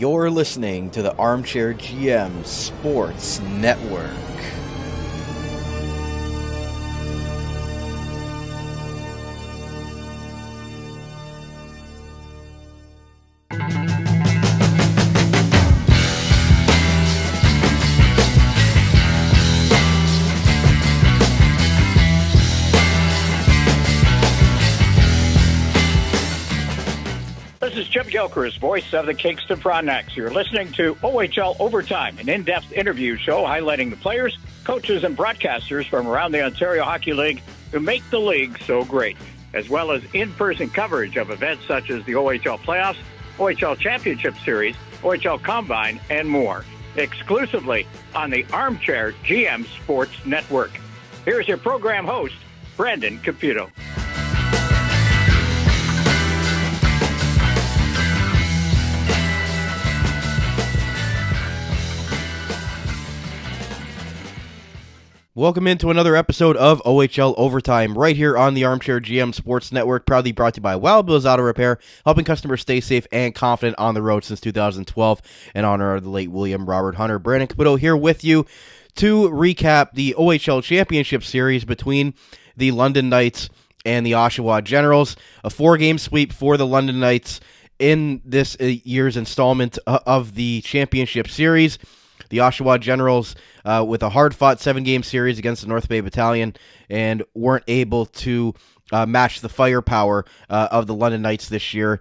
You're listening to the Armchair GM Sports Network. This is Chip Gilchrist, voice of the Kingston Frontenacs. You're listening to OHL Overtime, an in-depth interview show highlighting the players, coaches, and broadcasters from around the Ontario Hockey League who make the league so great, as well as in-person coverage of events such as the OHL Playoffs, OHL Championship Series, OHL Combine, and more, exclusively on the Armchair GM Sports Network. Here's your program host, Brandon Caputo. Welcome into another episode of OHL Overtime right here on the Armchair GM Sports Network, proudly brought to you by Wild Bill's Auto Repair, helping customers stay safe and confident on the road since 2012 in honor of the late William Robert Hunter. Brandon Caputo here with you to recap the OHL Championship Series between the London Knights and the Oshawa Generals. A 4-game sweep for the London Knights in this year's installment of the Championship Series. The Oshawa Generals with a hard-fought 7-game series against the North Bay Battalion and weren't able to match the firepower of the London Knights this year.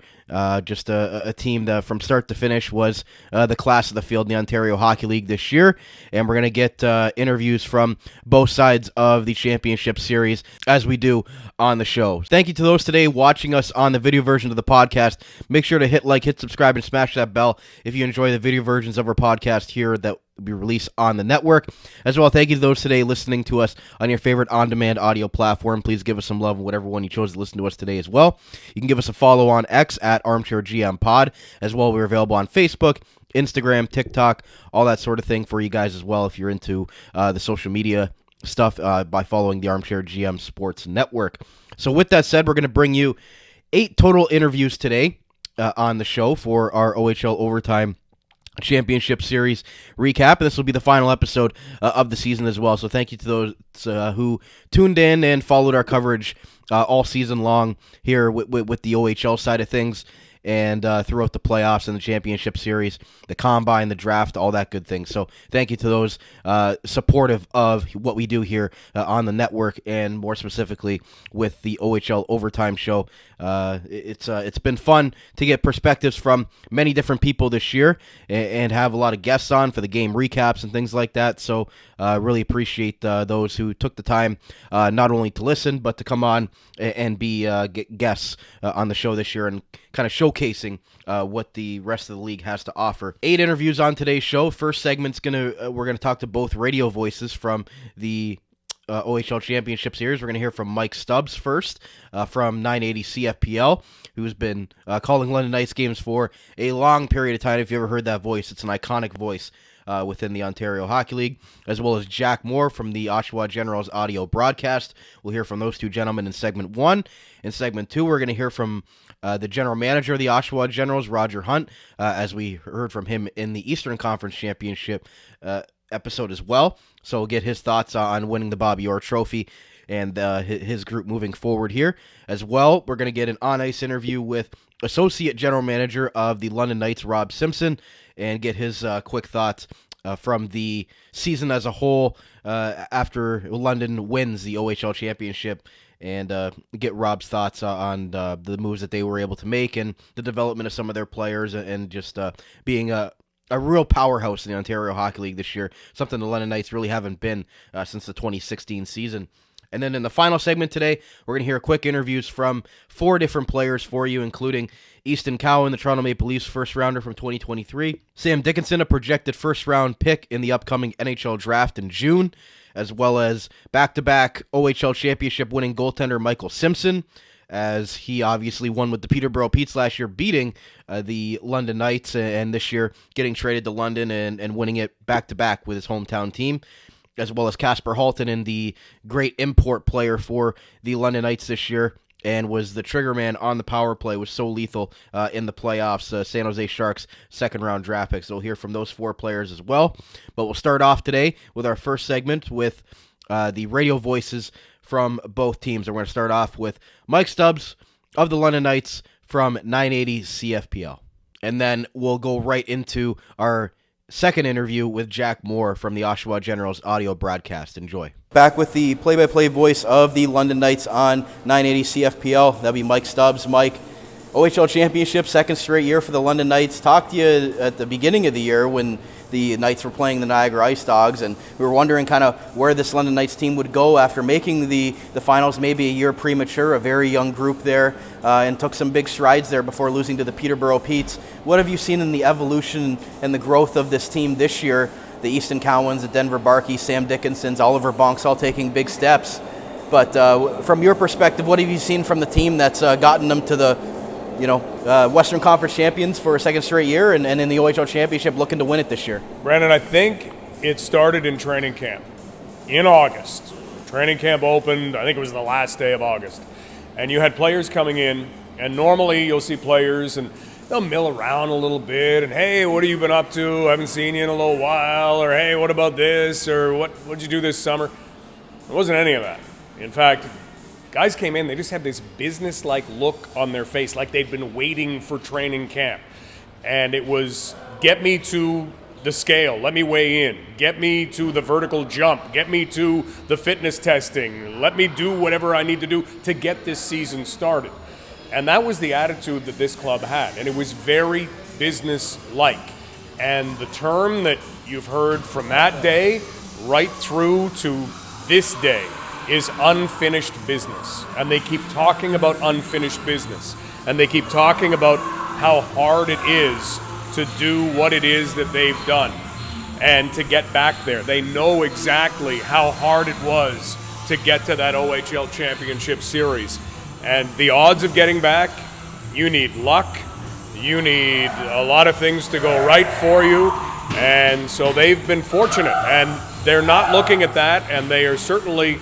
Just a team that from start to finish was the class of the field in the Ontario Hockey League this year. And we're going to get interviews from both sides of the championship series as we do on the show. Thank you to those today watching us on the video version of the podcast. Make sure to hit like, hit subscribe, and smash that bell if you enjoy the video versions of our podcast here that will be released on the network. As well, thank you to those today listening to us on your favorite on-demand audio platform. Please give us some love on whatever one you chose to listen to us today as well. You can give us a follow on X at Armchair GM Pod. As well, we're available on Facebook, Instagram, TikTok, all that sort of thing for you guys as well if you're into the social media stuff by following the Armchair GM Sports Network. So with that said, we're going to bring you 8 total interviews today on the show for our OHL Overtime Championship Series recap, and this will be the final episode of the season as well. So thank you to those who tuned in and followed our coverage all season long here with the OHL side of things, and throughout the playoffs and the championship series, the combine, the draft, all that good thing. So thank you to those supportive of what we do here on the network, and more specifically with the OHL Overtime show. It's been fun to get perspectives from many different people this year and have a lot of guests on for the game recaps and things like that. So really appreciate those who took the time not only to listen but to come on and be guests on the show this year and kind of showcasing what the rest of the league has to offer. 8 interviews on today's show. First segment's we're gonna talk to both radio voices from the OHL Championship Series. We're going to hear from Mike Stubbs first from 980 CFPL, who's been calling London Knights games for a long period of time. If you ever heard that voice, it's an iconic voice within the Ontario Hockey League, as well as Jack Moore from the Oshawa Generals audio broadcast. We'll hear from those two gentlemen in segment 1. In segment 2, we're going to hear from the general manager of the Oshawa Generals, Roger Hunt, as we heard from him in the Eastern Conference Championship episode as well. So we'll get his thoughts on winning the Bobby Orr Trophy and his group moving forward here. As well, we're going to get an on-ice interview with Associate General Manager of the London Knights, Rob Simpson, and get his quick thoughts from the season as a whole after London wins the OHL Championship, and get Rob's thoughts on the moves that they were able to make and the development of some of their players, and just being a real powerhouse in the Ontario Hockey League this year, something the London Knights really haven't been since the 2016 season. And then in the final segment today, we're going to hear quick interviews from 4 different players for you, including Easton Cowan, the Toronto Maple Leafs first-rounder from 2023, Sam Dickinson, a projected first-round pick in the upcoming NHL draft in June, as well as back-to-back OHL championship winning goaltender Michael Simpson, as he obviously won with the Peterborough Petes last year, beating the London Knights, and this year getting traded to London and winning it back-to-back with his hometown team, as well as Kasper Halttunen, the great import player for the London Knights this year, and was the trigger man on the power play, was so lethal in the playoffs. San Jose Sharks second-round draft pick. So we'll hear from those 4 players as well. But we'll start off today with our first segment with the radio voices from both teams. And we're going to start off with Mike Stubbs of the London Knights from 980 CFPL. And then we'll go right into our second interview with Jack Moore from the Oshawa Generals audio broadcast. Enjoy. Back with the play-by-play voice of the London Knights on 980 CFPL. That'll be Mike Stubbs. Mike, OHL Championship, second straight year for the London Knights. Talked to you at the beginning of the year when the Knights were playing the Niagara Ice Dogs, and we were wondering kind of where this London Knights team would go after making the finals maybe a year premature, a very young group there, and took some big strides there before losing to the Peterborough Petes. What have you seen in the evolution and the growth of this team this year? The Easton Cowans, the Denver Barkeys, Sam Dickinsons, Oliver Bonks all taking big steps. But from your perspective, what have you seen from the team that's gotten them to the Western Conference champions for a second straight year and in the OHL Championship looking to win it this year? Brandon, I think it started in training camp in August. Training camp opened, I think it was the last day of August. And you had players coming in, and normally you'll see players and they'll mill around a little bit and, hey, what have you been up to? I haven't seen you in a little while. Or, hey, what about this? Or what'd you do this summer? There wasn't any of that. In fact, guys came in, they just had this business-like look on their face, like they'd been waiting for training camp. And it was, get me to the scale, let me weigh in. Get me to the vertical jump. Get me to the fitness testing. Let me do whatever I need to do to get this season started. And that was the attitude that this club had. And it was very business-like. And the term that you've heard from that day right through to this day is unfinished business. And they keep talking about unfinished business. And they keep talking about how hard it is to do what it is that they've done and to get back there. They know exactly how hard it was to get to that OHL Championship Series. And the odds of getting back, you need luck. You need a lot of things to go right for you. And so they've been fortunate. And they're not looking at that, and they are certainly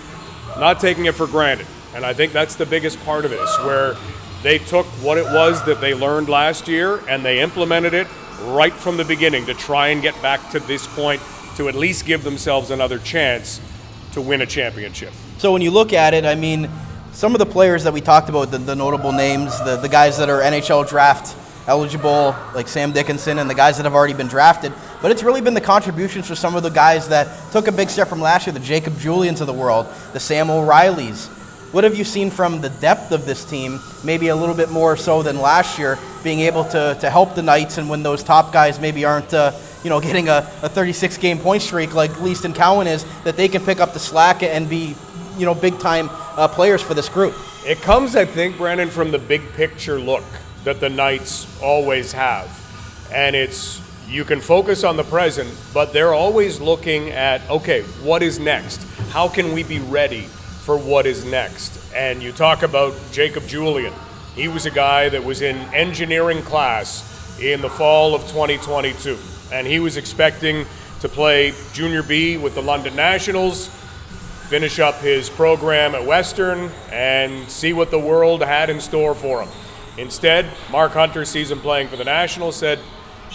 not taking it for granted. And I think that's the biggest part of this, where they took what it was that they learned last year and they implemented it right from the beginning to try and get back to this point to at least give themselves another chance to win a championship. So when you look at it, I mean, some of the players that we talked about, the notable names, the guys that are NHL draft eligible, like Sam Dickinson, and the guys that have already been drafted, but it's really been the contributions for some of the guys that took a big step from last year, the Jacob Julians of the world, the Sam O'Reillys. What have you seen from the depth of this team, maybe a little bit more so than last year, being able to help the Knights, and when those top guys maybe aren't getting a 36-game point streak like Easton Cowan is, that they can pick up the slack and be big-time players for this group? It comes, I think, Brandon, from the big picture look that the Knights always have. And it's, you can focus on the present, but they're always looking at, okay, what is next? How can we be ready for what is next? And you talk about Jacob Julian. He was a guy that was in engineering class in the fall of 2022. And he was expecting to play Junior B with the London Nationals, finish up his program at Western, and see what the world had in store for him. Instead, Mark Hunter sees him playing for the Nationals, said,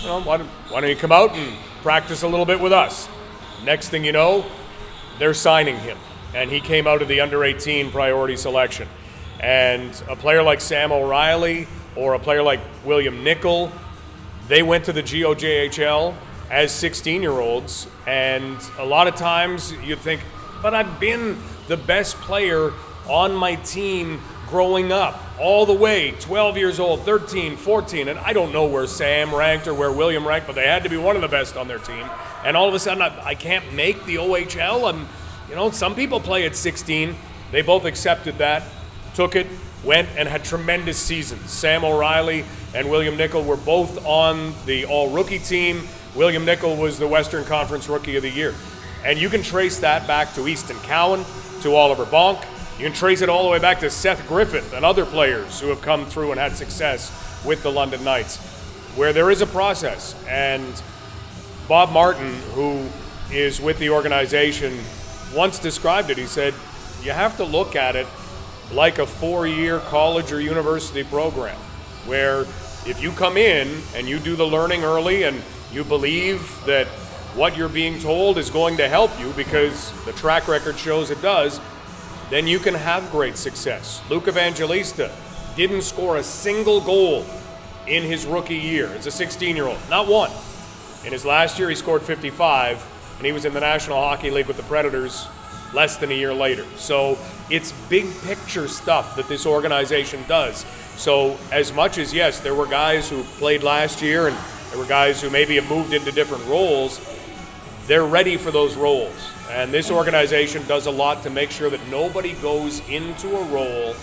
why don't you come out and practice a little bit with us? Next thing you know, they're signing him. And he came out of the under-18 priority selection. And a player like Sam O'Reilly or a player like William Nickel, they went to the GOJHL as 16-year-olds. And a lot of times you think, but I've been the best player on my team growing up, all the way, 12 years old, 13, 14, and I don't know where Sam ranked or where William ranked, but they had to be one of the best on their team. And all of a sudden, I can't make the OHL. Some people play at 16. They both accepted that, took it, went, and had tremendous seasons. Sam O'Reilly and William Nickel were both on the all-rookie team. William Nickel was the Western Conference Rookie of the Year. And you can trace that back to Easton Cowan, to Oliver Bonk. You can trace it all the way back to Seth Griffith and other players who have come through and had success with the London Knights, where there is a process. And Bob Martin, who is with the organization, once described it. He said, you have to look at it like a 4-year college or university program, where if you come in and you do the learning early and you believe that what you're being told is going to help you because the track record shows it does, then you can have great success. Luke Evangelista didn't score a single goal in his rookie year as a 16-year-old, not one. In his last year, he scored 55, and he was in the National Hockey League with the Predators less than a year later. So it's big picture stuff that this organization does. So as much as, yes, there were guys who played last year and there were guys who maybe have moved into different roles, they're ready for those roles. And this organization does a lot to make sure that nobody goes into a role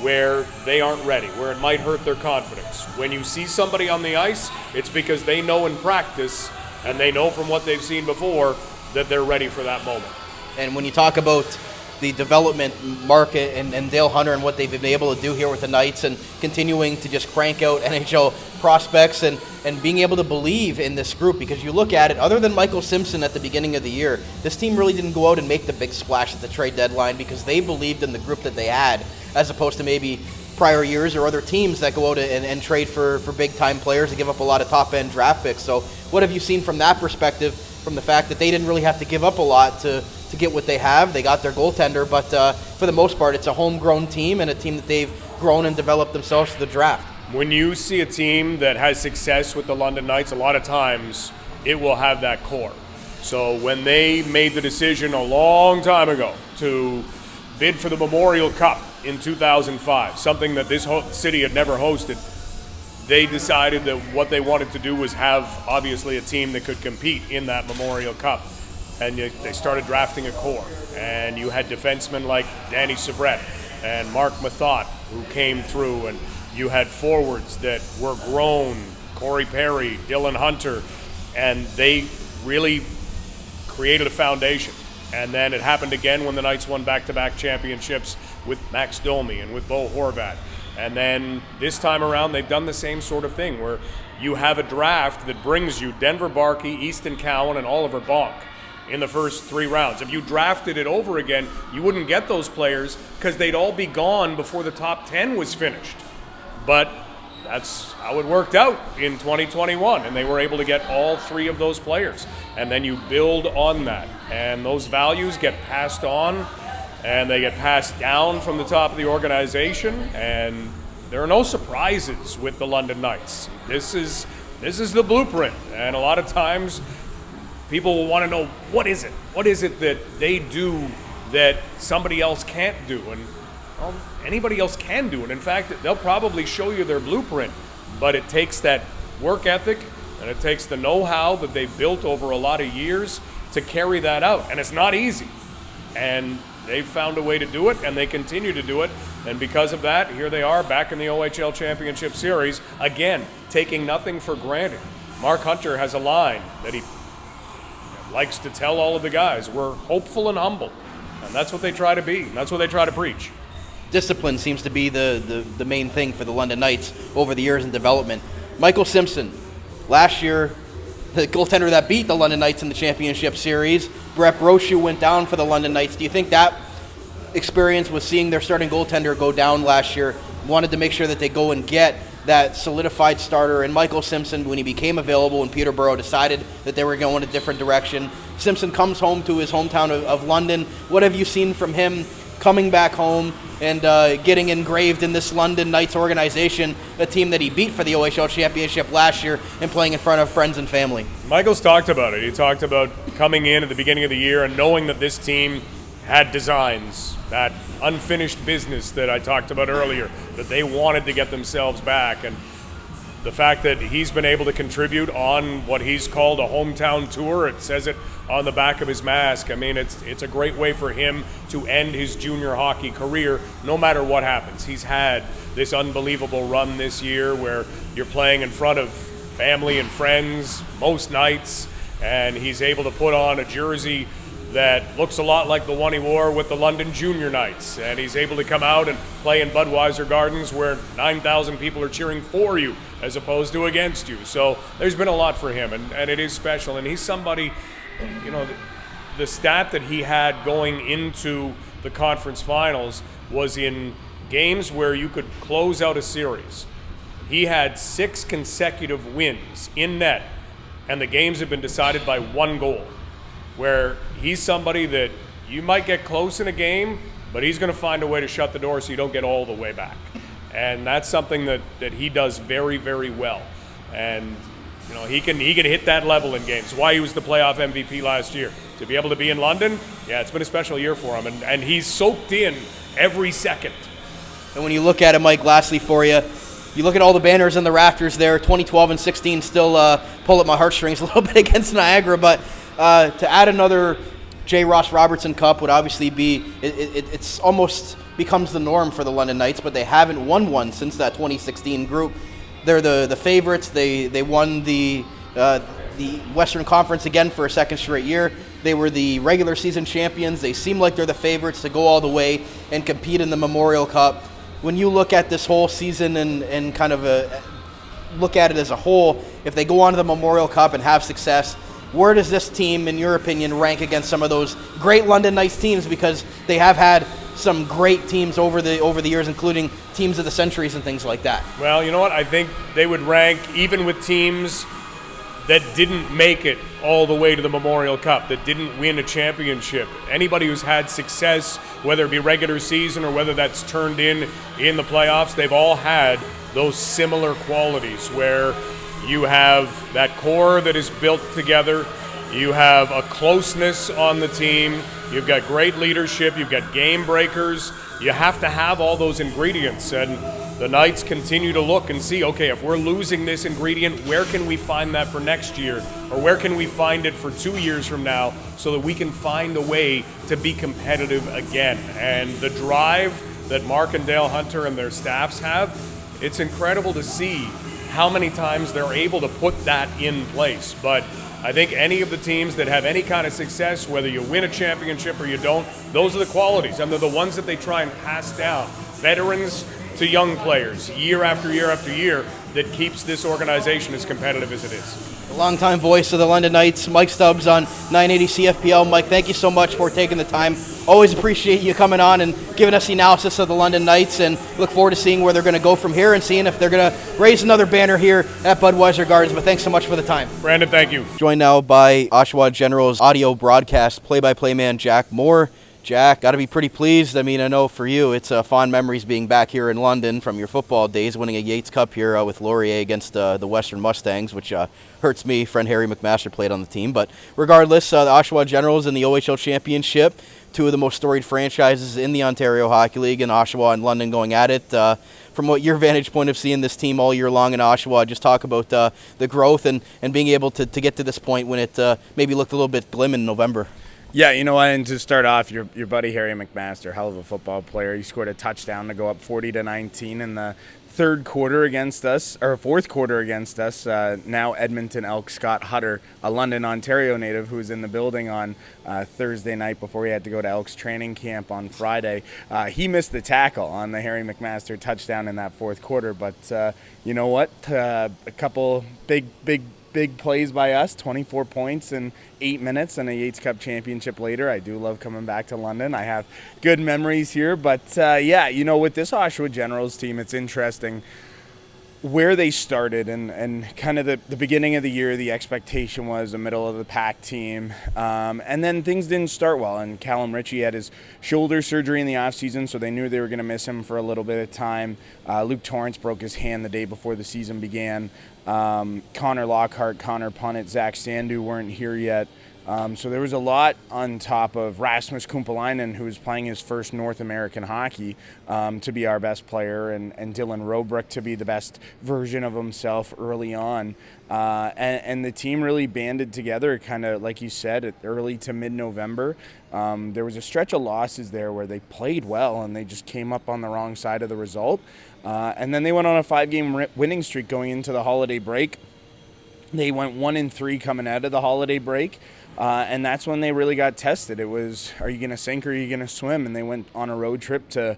where they aren't ready, where it might hurt their confidence. When you see somebody on the ice, it's because they know in practice and they know from what they've seen before that they're ready for that moment. And when you talk about the development market and Dale Hunter and what they've been able to do here with the Knights and continuing to just crank out NHL prospects and being able to believe in this group, because you look at it, other than Michael Simpson at the beginning of the year, this team really didn't go out and make the big splash at the trade deadline because they believed in the group that they had, as opposed to maybe prior years or other teams that go out and trade for big-time players and give up a lot of top-end draft picks. So what have you seen from that perspective, from the fact that they didn't really have to give up a lot to get what they have? They got their goaltender, but for the most part, it's a homegrown team and a team that they've grown and developed themselves through the draft. When you see a team that has success with the London Knights, a lot of times it will have that core. So when they made the decision a long time ago to bid for the Memorial Cup in 2005, something that this city had never hosted, they decided that what they wanted to do was have, obviously, a team that could compete in that Memorial Cup. And they started drafting a core. And you had defensemen like Danny Sabrett and Mark Mathot who came through, and you had forwards that were grown, Corey Perry, Dylan Hunter, and they really created a foundation. And then it happened again when the Knights won back-to-back championships with Max Domi and with Bo Horvat. And then this time around, they've done the same sort of thing where you have a draft that brings you Denver Barkey, Easton Cowan, and Oliver Bonk in the first 3 rounds. If you drafted it over again, you wouldn't get those players because they'd all be gone before the top 10 was finished. But that's how it worked out in 2021, and they were able to get all 3 of those players. And then you build on that, and those values get passed on, and they get passed down from the top of the organization, and there are no surprises with the London Knights. This is the blueprint, and a lot of times people will want to know, what is it? What is it that they do that somebody else can't do? And well, anybody else can do it. In fact, they'll probably show you their blueprint, but it takes that work ethic and it takes the know-how that they've built over a lot of years to carry that out. And it's not easy. And they've found a way to do it, and they continue to do it. And because of that, here they are back in the OHL Championship Series, again, taking nothing for granted. Mark Hunter has a line that he likes to tell all of the guys: we're hopeful and humble. And that's what they try to be. And that's what they try to preach. Discipline seems to be the main thing for the London Knights over the years in development. Michael Simpson, last year, the goaltender that beat the London Knights in the championship series. Brett Brochu went down for the London Knights. Do you think that experience with seeing their starting goaltender go down last year, wanted to make sure that they go and get that solidified starter? And Michael Simpson, when he became available in Peterborough, decided that they were going a different direction. Simpson comes home to his hometown of London. What have you seen from him coming back home and getting engraved in this London Knights organization, a team that he beat for the OHL Championship last year and playing in front of friends and family? Michael's talked about it. He talked about coming in at the beginning of the year and knowing that this team had designs, that unfinished business that I talked about earlier, that they wanted to get themselves back. And the fact that he's been able to contribute on what he's called a hometown tour, it says it on the back of his mask. I mean, it's a great way for him to end his junior hockey career no matter what happens. He's had this unbelievable run this year where you're playing in front of family and friends most nights, and he's able to put on a jersey that looks a lot like the one he wore with the London Junior Knights, and he's able to come out and play in Budweiser Gardens where 9,000 people are cheering for you as opposed to against you. So there's been a lot for him, and it is special. And he's somebody, you know, the stat that he had going into the conference finals was in games where you could close out a series. He had 6 consecutive wins in net, and the games have been decided by 1 goal, where he's somebody that you might get close in a game, but he's going to find a way to shut the door so you don't get all the way back. And that's something that he does very, very well. And you know, he can hit that level in games. Why he was the playoff MVP last year. To be able to be in London, yeah, it's been a special year for him. And he's soaked in every second. And when you look at it, Mike, lastly for you, you look at all the banners and the rafters there, 2012 and 16 still pull at my heartstrings a little bit against Niagara, but to add another J.Ross Robertson Cup would obviously be, it's almost becomes the norm for the London Knights, but they haven't won one since that 2016 group. They're the favorites. They won the Western Conference again for a second straight year. They were the regular season champions. They seem like they're the favorites to go all the way and compete in the Memorial Cup. When you look at this whole season and kind of look at it as a whole, if they go on to the Memorial Cup and have success, where does this team, in your opinion, rank against some of those great London Knights teams? Because they have had some great teams over the years, including teams of the centuries and things like that. Well, you know what? I think they would rank even with teams that didn't make it all the way to the Memorial Cup, that didn't win a championship. Anybody who's had success, whether it be regular season or whether that's turned in the playoffs, they've all had those similar qualities where you have that core that is built together, you have a closeness on the team, you've got great leadership, you've got game breakers. You have to have all those ingredients, and the Knights continue to look and see, okay, if we're losing this ingredient, where can we find that for next year? Or where can we find it for 2 years from now so that we can find a way to be competitive again? And the drive that Mark and Dale Hunter and their staffs have, it's incredible to see how many times they're able to put that in place. But I think any of the teams that have any kind of success, whether you win a championship or you don't, those are the qualities, and they're the ones that they try and pass down. Veterans to young players, year after year after year, that keeps this organization as competitive as it is. The longtime voice of the London Knights, Mike Stubbs on 980 CFPL. Mike, thank you so much for taking the time. Always appreciate you coming on and giving us the analysis of the London Knights, and look forward to seeing where they're going to go from here and seeing if they're going to raise another banner here at Budweiser Gardens. But thanks so much for the time. Brandon, thank you. Joined now by Oshawa Generals audio broadcast play-by-play man Jack Moore. Jack, got to be pretty pleased. I mean, I know for you it's fond memories being back here in London from your football days, winning a Yates Cup here with Laurier against the Western Mustangs, which hurts me. Friend Harry McMaster played on the team. But regardless, the Oshawa Generals in the OHL Championship, two of the most storied franchises in the Ontario Hockey League, and Oshawa and London going at it. From what your vantage point of seeing this team all year long in Oshawa, just talk about the growth and being able to get to this point when it maybe looked a little bit glim in November. Yeah, you know what, and to start off, your buddy Harry McMaster, hell of a football player. He scored a touchdown to go up 40-19 in the fourth quarter against us. Now Edmonton Elk Scott Hutter, a London, Ontario native who was in the building on Thursday night before he had to go to Elks training camp on Friday. He missed the tackle on the Harry McMaster touchdown in that fourth quarter, but you know what? A couple big plays by us, 24 points in 8 minutes and a Yates Cup championship later. I do love coming back to London. I have good memories here, but yeah, you know, with this Oshawa Generals team, it's interesting where they started and kind of the beginning of the year. The expectation was a middle of the pack team, and then things didn't start well, and Callum Ritchie had his shoulder surgery in the offseason, so they knew they were going to miss him for a little bit of time. Luke Torrance broke his hand the day before the season began. Connor Lockhart, Connor Punnett, Zach Sandu weren't here yet. So there was a lot on top of Rasmus Kumpalainen, who was playing his first North American hockey, to be our best player, and Dylan Robrook to be the best version of himself early on. And the team really banded together, kind of like you said, early to mid-November. There was a stretch of losses there where they played well and they just came up on the wrong side of the result. And then they went on a 5-game winning streak going into the holiday break. They went 1-3 coming out of the holiday break. And that's when they really got tested. It was, are you going to sink or are you going to swim? And they went on a road trip to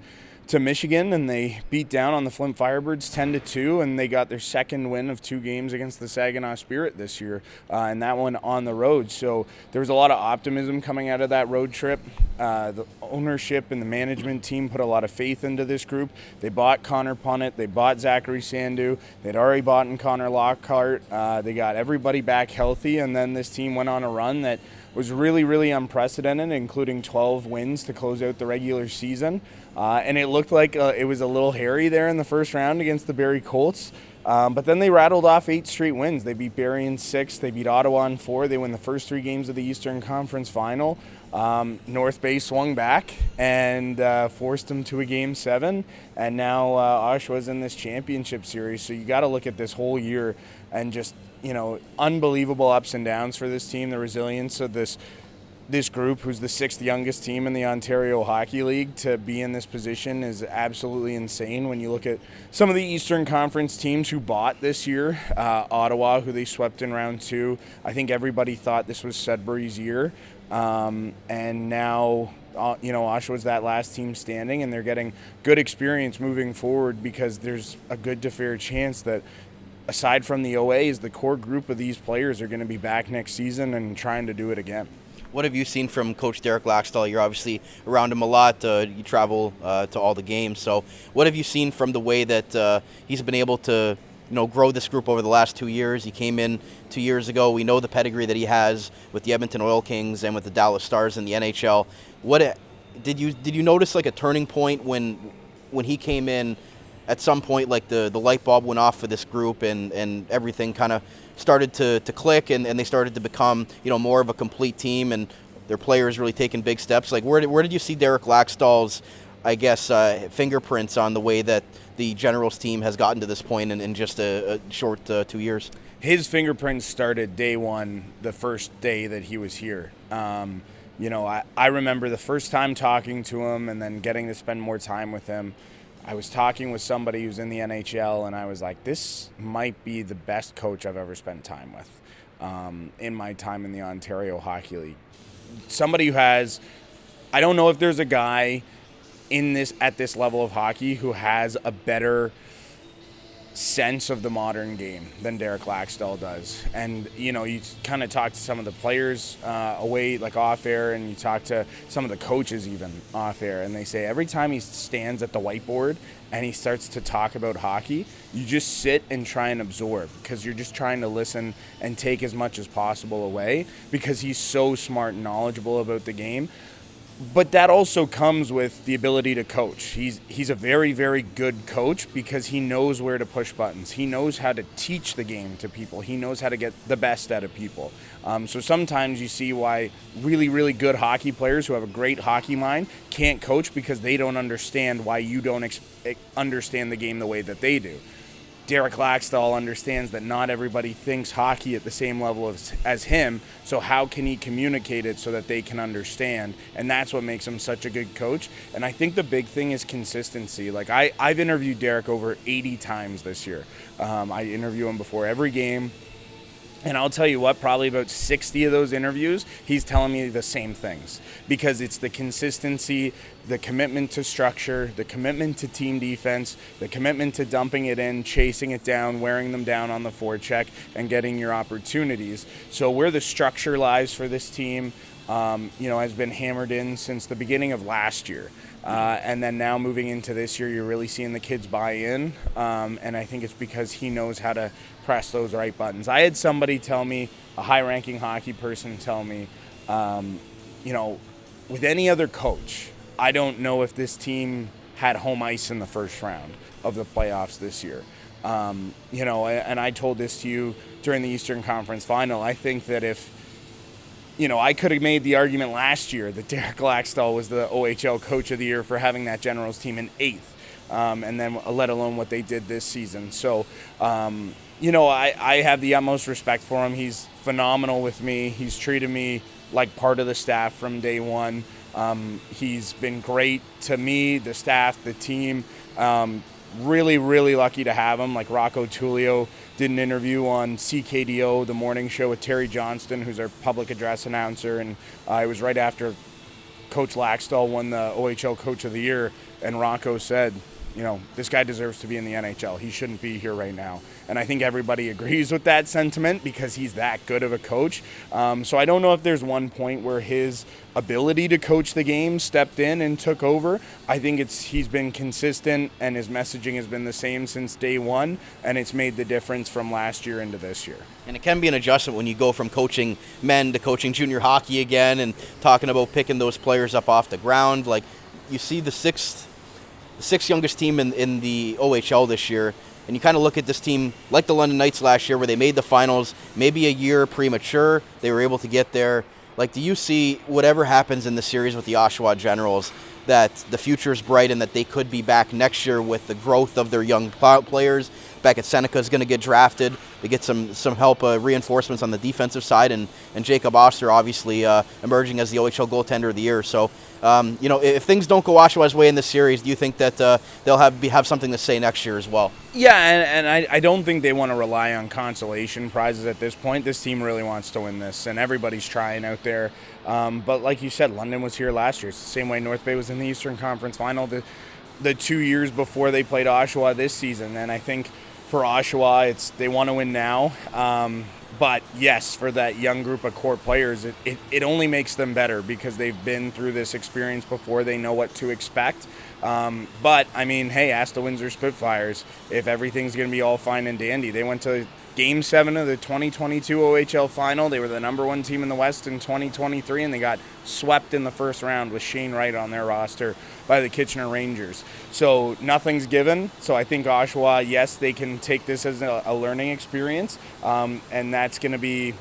Michigan, and they beat down on the Flint Firebirds 10-2, and they got their second win of 2 games against the Saginaw Spirit this year, and that one on the road. So there was a lot of optimism coming out of that road trip. The ownership and the management team put a lot of faith into this group. They bought Connor Punnett. They bought Zachary Sandu. They'd already bought in Connor Lockhart. They got everybody back healthy, and then this team went on a run that was really, really unprecedented, including 12 wins to close out the regular season. And it looked like it was a little hairy there in the first round against the Barrie Colts. But then they rattled off 8 straight wins. They beat Barrie in 6. They beat Ottawa in 4. They win the first 3 games of the Eastern Conference Final. North Bay swung back and forced them to a Game 7. And now Oshawa's in this championship series. So you got to look at this whole year and just, unbelievable ups and downs for this team. The resilience of this group, who's the 6th youngest team in the Ontario Hockey League, to be in this position is absolutely insane. When you look at some of the Eastern Conference teams who bought this year, Ottawa, who they swept in round 2, I think everybody thought this was Sudbury's year. And now, Oshawa's that last team standing, and they're getting good experience moving forward because there's a good to fair chance that, aside from the OAs, the core group of these players are going to be back next season and trying to do it again. What have you seen from Coach Derek Laxdal? You're obviously around him a lot. You travel to all the games. So what have you seen from the way that he's been able to grow this group over the last 2 years? He came in 2 years ago. We know the pedigree that he has with the Edmonton Oil Kings and with the Dallas Stars in the NHL. What did you notice, like, a turning point when he came in? At some point, like, the light bulb went off for this group, and everything kind of started to click, and they started to become more of a complete team, and their players really taking big steps. Like, where did you see Derek Laxdal's, I guess, fingerprints on the way that the Generals team has gotten to this point in just a short 2 years? His fingerprints started day one, the first day that he was here. I remember the first time talking to him and then getting to spend more time with him. I was talking with somebody who's in the NHL, and I was like, this might be the best coach I've ever spent time with in my time in the Ontario Hockey League. Somebody who has, I don't know if there's a guy at this level of hockey who has a better sense of the modern game than Derek Laxdal does. And you kind of talk to some of the players away, like off air, and you talk to some of the coaches even off air, and they say every time he stands at the whiteboard and he starts to talk about hockey, you just sit and try and absorb, because you're just trying to listen and take as much as possible away, because he's so smart and knowledgeable about the game. But that also comes with the ability to coach. He's a very, very good coach because he knows where to push buttons. He knows how to teach the game to people. He knows how to get the best out of people. So sometimes you see why really, really good hockey players who have a great hockey mind can't coach, because they don't understand why you don't understand the game the way that they do. Derek Laxdal understands that not everybody thinks hockey at the same level as him, so how can he communicate it so that they can understand? And that's what makes him such a good coach. And I think the big thing is consistency. Like, I've interviewed Derek over 80 times this year. I interview him before every game. And I'll tell you what, probably about 60 of those interviews, he's telling me the same things, because it's the consistency, the commitment to structure, the commitment to team defense, the commitment to dumping it in, chasing it down, wearing them down on the forecheck, and getting your opportunities. So where the structure lies for this team, has been hammered in since the beginning of last year. And then now moving into this year, you're really seeing the kids buy in. And I think it's because he knows how to press those right buttons. I had somebody tell me, a high-ranking hockey person tell me, with any other coach, I don't know if this team had home ice in the first round of the playoffs this year. And I told this to you during the Eastern Conference Final. I think that if I could have made the argument last year that Derek Laxdal was the OHL Coach of the Year for having that Generals team in 8th, and then let alone what they did this season. So, I have the utmost respect for him. He's phenomenal with me. He's treated me like part of the staff from day one. He's been great to me, the staff, the team. Really, really lucky to have him. Like, Rocco Tullio did an interview on CKDO, the morning show, with Terry Johnston, who's our public address announcer, and it was right after Coach Laxdal won the OHL Coach of the Year, and Rocco said, this guy deserves to be in the NHL. He shouldn't be here right now. And I think everybody agrees with that sentiment because he's that good of a coach. So I don't know if there's one point where his ability to coach the game stepped in and took over. I think he's been consistent, and his messaging has been the same since day one, and it's made the difference from last year into this year. And it can be an adjustment when you go from coaching men to coaching junior hockey again and talking about picking those players up off the ground. Like, you see the sixth youngest team in the OHL this year, and you kind of look at this team like the London Knights last year where they made the finals, maybe a year premature. They were able to get there. Like, do you see whatever happens in the series with the Oshawa Generals, that the future is bright and that they could be back next year with the growth of their young players? Beckett Seneca is going to get drafted. They get some help, reinforcements on the defensive side, and Jacob Oster obviously emerging as the OHL goaltender of the year. So, if things don't go Oshawa's way in this series, do you think that they'll have something to say next year as well? Yeah, and I don't think they want to rely on consolation prizes at this point. This team really wants to win this, and everybody's trying out there. But like you said, London was here last year. It's the same way North Bay was in the Eastern Conference Final the 2 years before they played Oshawa this season. And I think for Oshawa, they want to win now. But yes, for that young group of core players, it only makes them better because they've been through this experience before. They know what to expect. But, I mean, hey, ask the Windsor Spitfires if everything's going to be all fine and dandy. They went to Game 7 of the 2022 OHL Final. They were the number one team in the West in 2023, and they got swept in the first round with Shane Wright on their roster by the Kitchener Rangers. So nothing's given. So I think Oshawa, yes, they can take this as a learning experience, and that's going to be,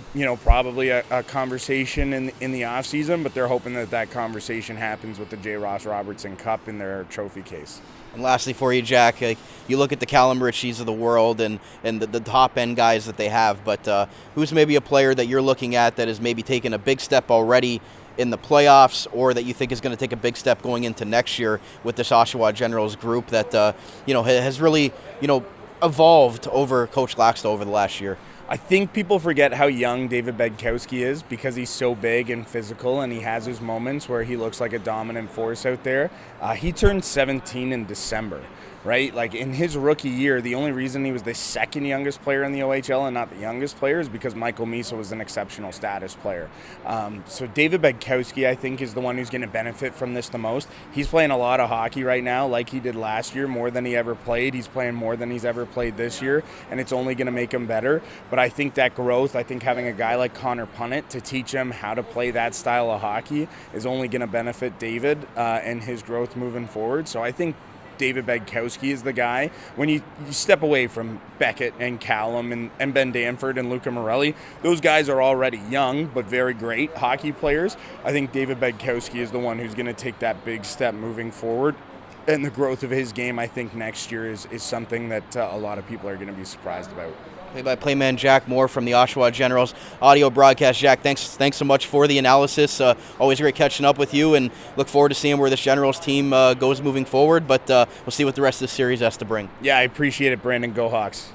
probably a conversation in the offseason, but they're hoping that conversation happens with the J.Ross Robertson Cup in their trophy case. And lastly for you, Jack, you look at the Callum Richies of the world and the top-end guys that they have, but who's maybe a player that you're looking at that has maybe taken a big step already in the playoffs, or that you think is going to take a big step going into next year with this Oshawa Generals group that has really evolved over Coach Laxton over the last year? I think people forget how young David Bedkowski is because he's so big and physical, and he has his moments where he looks like a dominant force out there. He turned 17 in December, right? Like, in his rookie year, the only reason he was the second youngest player in the OHL and not the youngest player is because Michael Misa was an exceptional status player. So David Bedkowski, I think, is the one who's going to benefit from this the most. He's playing a lot of hockey right now like he did last year, more than he ever played. He's playing more than he's ever played this year, and it's only going to make him better. But I think that growth, I think having a guy like Connor Punnett to teach him how to play that style of hockey is only going to benefit David and his growth moving forward. So I think David Bedkowski is the guy. When you step away from Beckett and Callum and Ben Danford and Luca Morelli, those guys are already young but very great hockey players. I think David Bedkowski is the one who's going to take that big step moving forward. And the growth of his game, I think, next year is something that a lot of people are going to be surprised about. Play-by-play man Jack Moore from the Oshawa Generals audio broadcast. Jack, thanks so much for the analysis. Always great catching up with you, and look forward to seeing where this Generals team goes moving forward. But we'll see what the rest of the series has to bring. Yeah, I appreciate it, Brandon. Go Hawks.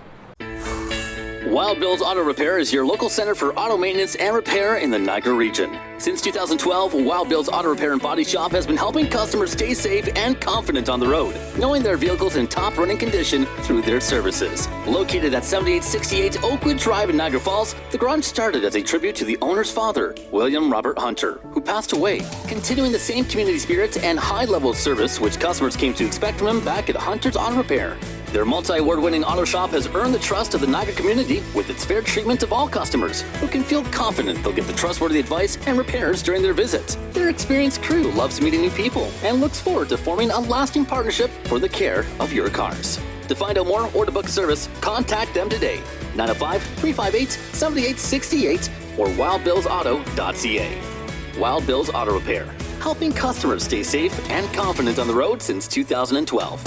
Wild Bill's Auto Repair is your local center for auto maintenance and repair in the Niagara region. Since 2012, Wild Bill's Auto Repair and Body Shop has been helping customers stay safe and confident on the road, knowing their vehicles in top running condition through their services. Located at 7868 Oakwood Drive in Niagara Falls, the garage started as a tribute to the owner's father, William Robert Hunter, who passed away, continuing the same community spirit and high level of service which customers came to expect from him back at Hunter's Auto Repair. Their multi-award-winning auto shop has earned the trust of the Niagara community with its fair treatment of all customers, who can feel confident they'll get the trustworthy advice and repairs during their visit. Their experienced crew loves meeting new people and looks forward to forming a lasting partnership for the care of your cars. To find out more or to book service, contact them today, 905-358-7868 or wildbillsauto.ca. Wild Bill's Auto Repair, helping customers stay safe and confident on the road since 2012.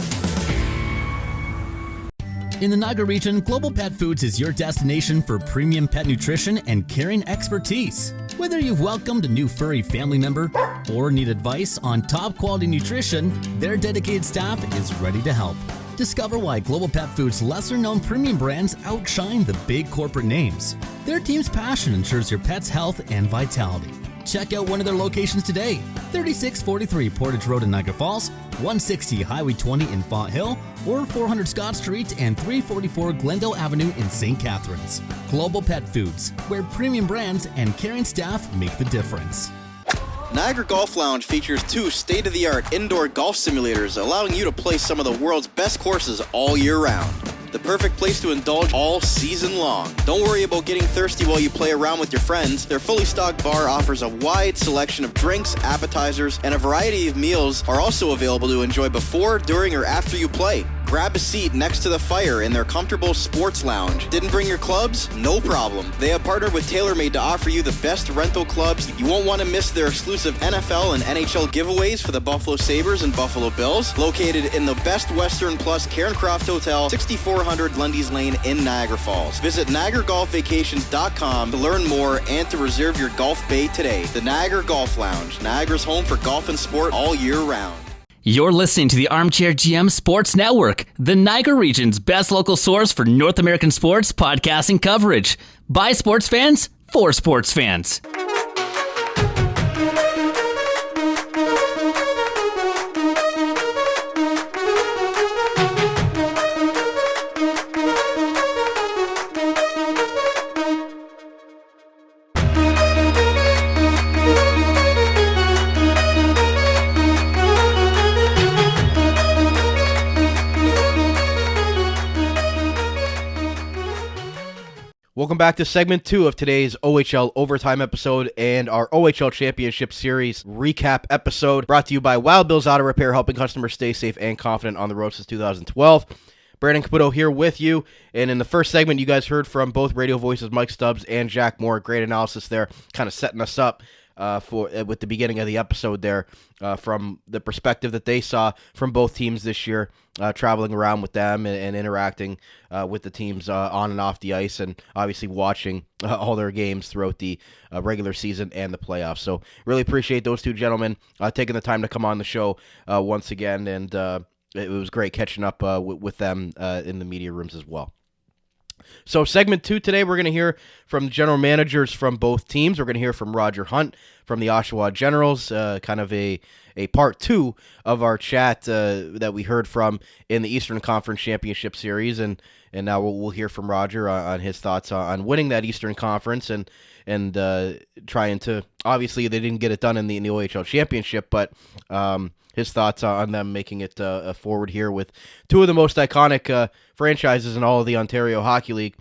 In the Niagara region, Global Pet Foods is your destination for premium pet nutrition and caring expertise. Whether you've welcomed a new furry family member or need advice on top quality nutrition, their dedicated staff is ready to help. Discover why Global Pet Foods' lesser-known premium brands outshine the big corporate names. Their team's passion ensures your pet's health and vitality. Check out one of their locations today. 3643 Portage Road in Niagara Falls, 160 Highway 20 in Font Hill, or 400 Scott Street and 344 Glendale Avenue in St. Catharines. Global Pet Foods, where premium brands and caring staff make the difference. Niagara Golf Lounge features 2 state-of-the-art indoor golf simulators, allowing you to play some of the world's best courses all year round. The perfect place to indulge all season long. Don't worry about getting thirsty while you play around with your friends. Their fully stocked bar offers a wide selection of drinks, appetizers, and a variety of meals are also available to enjoy before, during, or after you play. Grab a seat next to the fire in their comfortable sports lounge. Didn't bring your clubs? No problem. They have partnered with TaylorMade to offer you the best rental clubs. You won't want to miss their exclusive NFL and NHL giveaways for the Buffalo Sabres and Buffalo Bills. Located in the Best Western Plus Cairncroft Hotel, 6400 Lundy's Lane in Niagara Falls. Visit NiagaraGolfVacations.com to learn more and to reserve your golf bay today. The Niagara Golf Lounge, Niagara's home for golf and sport all year round. You're listening to the Armchair GM Sports Network, the Niagara region's best local source for North American sports podcasting coverage. By sports fans, for sports fans. Welcome back to segment 2 of today's OHL Overtime episode and our OHL Championship Series recap episode, brought to you by Wild Bill's Auto Repair, helping customers stay safe and confident on the road since 2012. Brandon Caputo here with you, and in the first segment, you guys heard from both radio voices, Mike Stubbs and Jack Moore. Great analysis there, kind of setting us up with the beginning of the episode there, from the perspective that they saw from both teams this year, traveling around with them and interacting with the teams on and off the ice, and obviously watching all their games throughout the regular season and the playoffs. So really appreciate those two gentlemen taking the time to come on the show once again, and it was great catching up with them in the media rooms as well. So segment 2 today, we're going to hear from the general managers from both teams. We're going to hear from Roger Hunt from the Oshawa Generals, kind of a part 2 of our chat that we heard from in the Eastern Conference Championship Series, and now we'll hear from Roger on his thoughts on winning that Eastern Conference and trying to, obviously they didn't get it done in the OHL Championship, but his thoughts on them making it forward here with 2 of the most iconic franchises in all of the Ontario Hockey League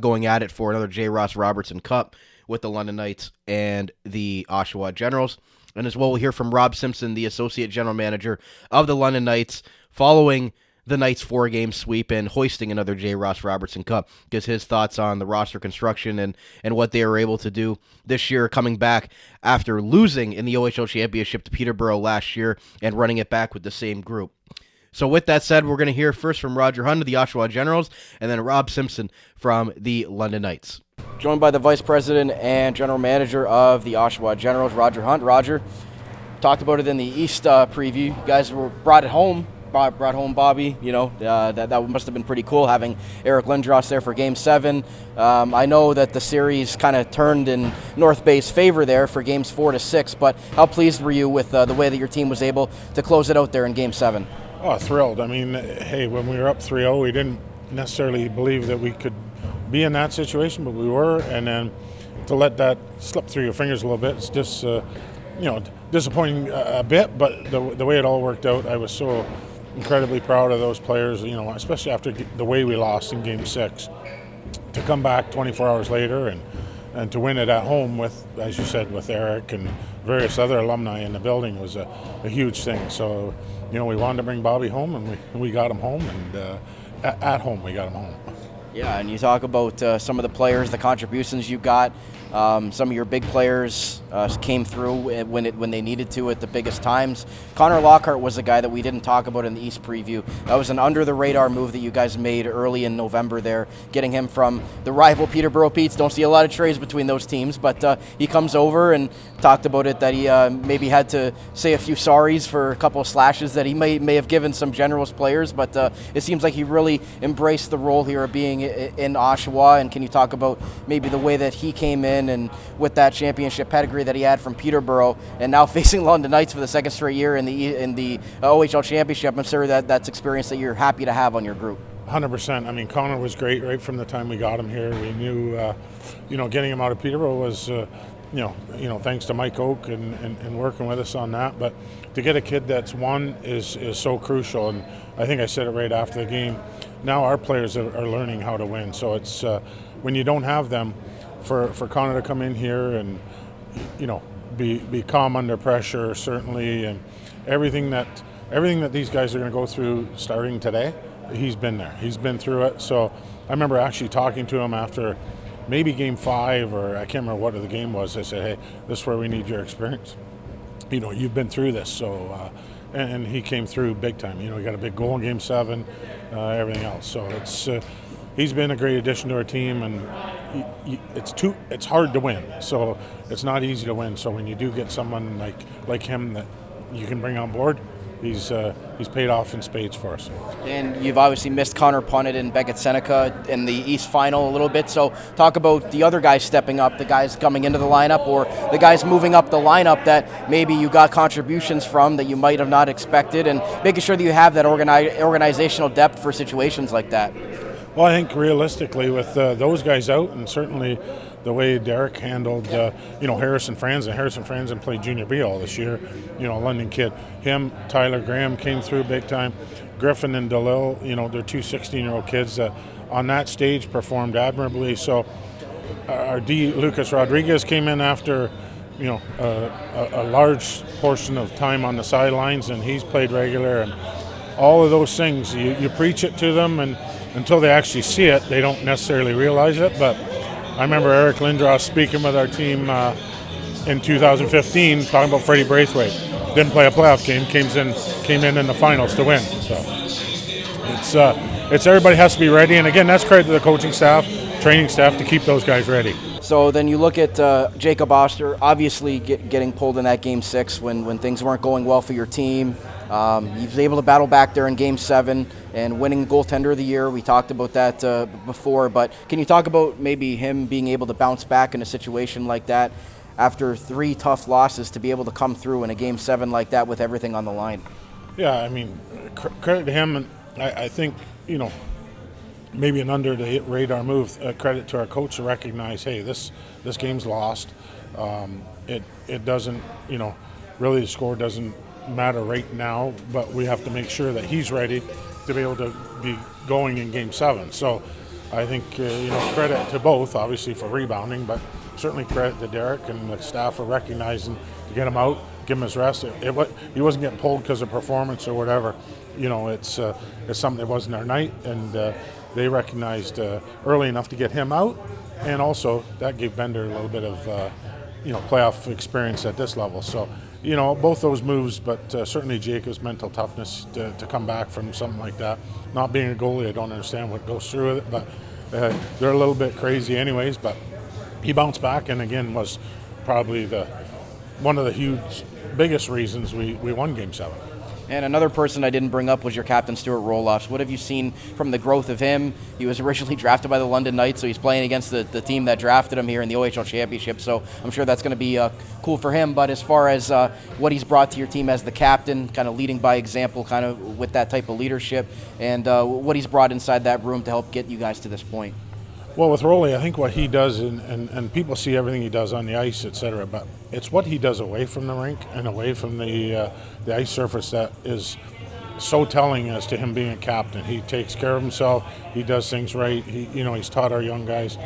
going at it for another J.Ross Robertson Cup with the London Knights and the Oshawa Generals. And as well, we'll hear from Rob Simpson, the Associate General Manager of the London Knights, following the Knights' 4-game sweep and hoisting another J.Ross Robertson Cup. Gives his thoughts on the roster construction and what they were able to do this year, coming back after losing in the OHL Championship to Peterborough last year and running it back with the same group. So with that said, we're going to hear first from Roger Hunt of the Oshawa Generals and then Rob Simpson from the London Knights. Joined by the Vice President and General Manager of the Oshawa Generals, Roger Hunt. Roger, talked about it in the East preview. You guys brought home Bobby. You know, that must have been pretty cool having Eric Lindros there for Game 7. I know that the series kind of turned in North Bay's favor there for Games 4 to 6, but how pleased were you with the way that your team was able to close it out there in Game 7? Oh, thrilled. I mean, hey, when we were up 3-0, we didn't necessarily believe that we could be in that situation, but we were, and then to let that slip through your fingers a little bit, it's just, disappointing a bit, but the way it all worked out, I was so incredibly proud of those players, especially after the way we lost in Game 6. To come back 24 hours later and to win it at home with, as you said, with Eric and various other alumni in the building was a huge thing. So, we wanted to bring Bobby home, and we got him home, and at home we got him home. Yeah, and you talk about some of the players, the contributions you got. Some of your big players came through when they needed to at the biggest times. Connor Lockhart was a guy that we didn't talk about in the East preview. That was an under-the-radar move that you guys made early in November there, getting him from the rival Peterborough Petes. Don't see a lot of trades between those teams, but he comes over and talked about it, that he maybe had to say a few sorries for a couple of slashes that he may have given some Generals players, but it seems like he really embraced the role here of being in Oshawa. And can you talk about maybe the way that he came in in, and with that championship pedigree that he had from Peterborough, and now facing London Knights for the second straight year in the OHL Championship, I'm sure that's experience that you're happy to have on your group. 100%. I mean, Connor was great right from the time we got him here. We knew, getting him out of Peterborough was, thanks to Mike Oak and working with us on that. But to get a kid that's is so crucial. And I think I said it right after the game. Now our players are learning how to win. So it's when you don't have them, for Connor to come in here and be calm under pressure, certainly, and everything that these guys are going to go through starting today. He's been there. He's been through it. So I remember actually talking to him after maybe Game 5, or I can't remember what the game was. I said, hey, this is where we need your experience. You've been through this. So, and he came through big time. He got a big goal in Game 7, everything else. So he's been a great addition to our team, and it's hard to win. So it's not easy to win. So when you do get someone like him that you can bring on board, he's paid off in spades for us. And you've obviously missed Connor Punnett and Beckett Seneca in the East Final a little bit. So talk about the other guys stepping up, the guys coming into the lineup, or the guys moving up the lineup that maybe you got contributions from that you might have not expected, and making sure that you have that organizational depth for situations like that. Well, I think realistically with those guys out, and certainly the way Derek handled, Harrison Franzen. Harrison Franzen played Junior B all this year, London kid. Him, Tyler Graham came through big time. Griffin and DeLille, they're two 16-year-old kids that on that stage performed admirably. So our D, Lucas Rodriguez, came in after, a large portion of time on the sidelines, and he's played regular. And all of those things, you preach it to them, and until they actually see it, they don't necessarily realize it. But I remember Eric Lindros speaking with our team in 2015, talking about Freddie Braithwaite. Didn't play a playoff game, came in the finals to win. So it's everybody has to be ready, and again, that's credit to the coaching staff, training staff to keep those guys ready. So then you look at Jacob Oster, obviously getting pulled in that Game 6 when things weren't going well for your team. He was able to battle back there in Game 7 and winning goaltender of the year. We talked about that before, but can you talk about maybe him being able to bounce back in a situation like that after 3 tough losses to be able to come through in a Game 7 like that with everything on the line? Yeah, I mean, credit to him, and I think, maybe an under the radar move, credit to our coach to recognize, hey, this game's lost. It doesn't, really the score doesn't matter right now, but we have to make sure that he's ready to be able to be going in Game 7. So I think, credit to both, obviously, for rebounding, but certainly credit to Derek and the staff for recognizing to get him out, give him his rest. He wasn't getting pulled because of performance or whatever. It's something that wasn't our night, and they recognized early enough to get him out, and also that gave Bender a little bit of playoff experience at this level. So both those moves, but certainly Jacob's mental toughness to come back from something like that. Not being a goalie, I don't understand what goes through with it, but they're a little bit crazy anyways. But he bounced back, and again was probably one of the biggest reasons we won Game 7. And another person I didn't bring up was your captain, Stuart Roloffs. What have you seen from the growth of him? He was originally drafted by the London Knights, so he's playing against the team that drafted him here in the OHL Championship, so I'm sure that's going to be cool for him. But as far as what he's brought to your team as the captain, kind of leading by example, kind of with that type of leadership, and what he's brought inside that room to help get you guys to this point. Well, with Rolly, I think what he does, and people see everything he does on the ice, etc., but it's what he does away from the rink and away from the ice surface that is so telling as to him being a captain. He takes care of himself. He does things right. He's taught our young guys,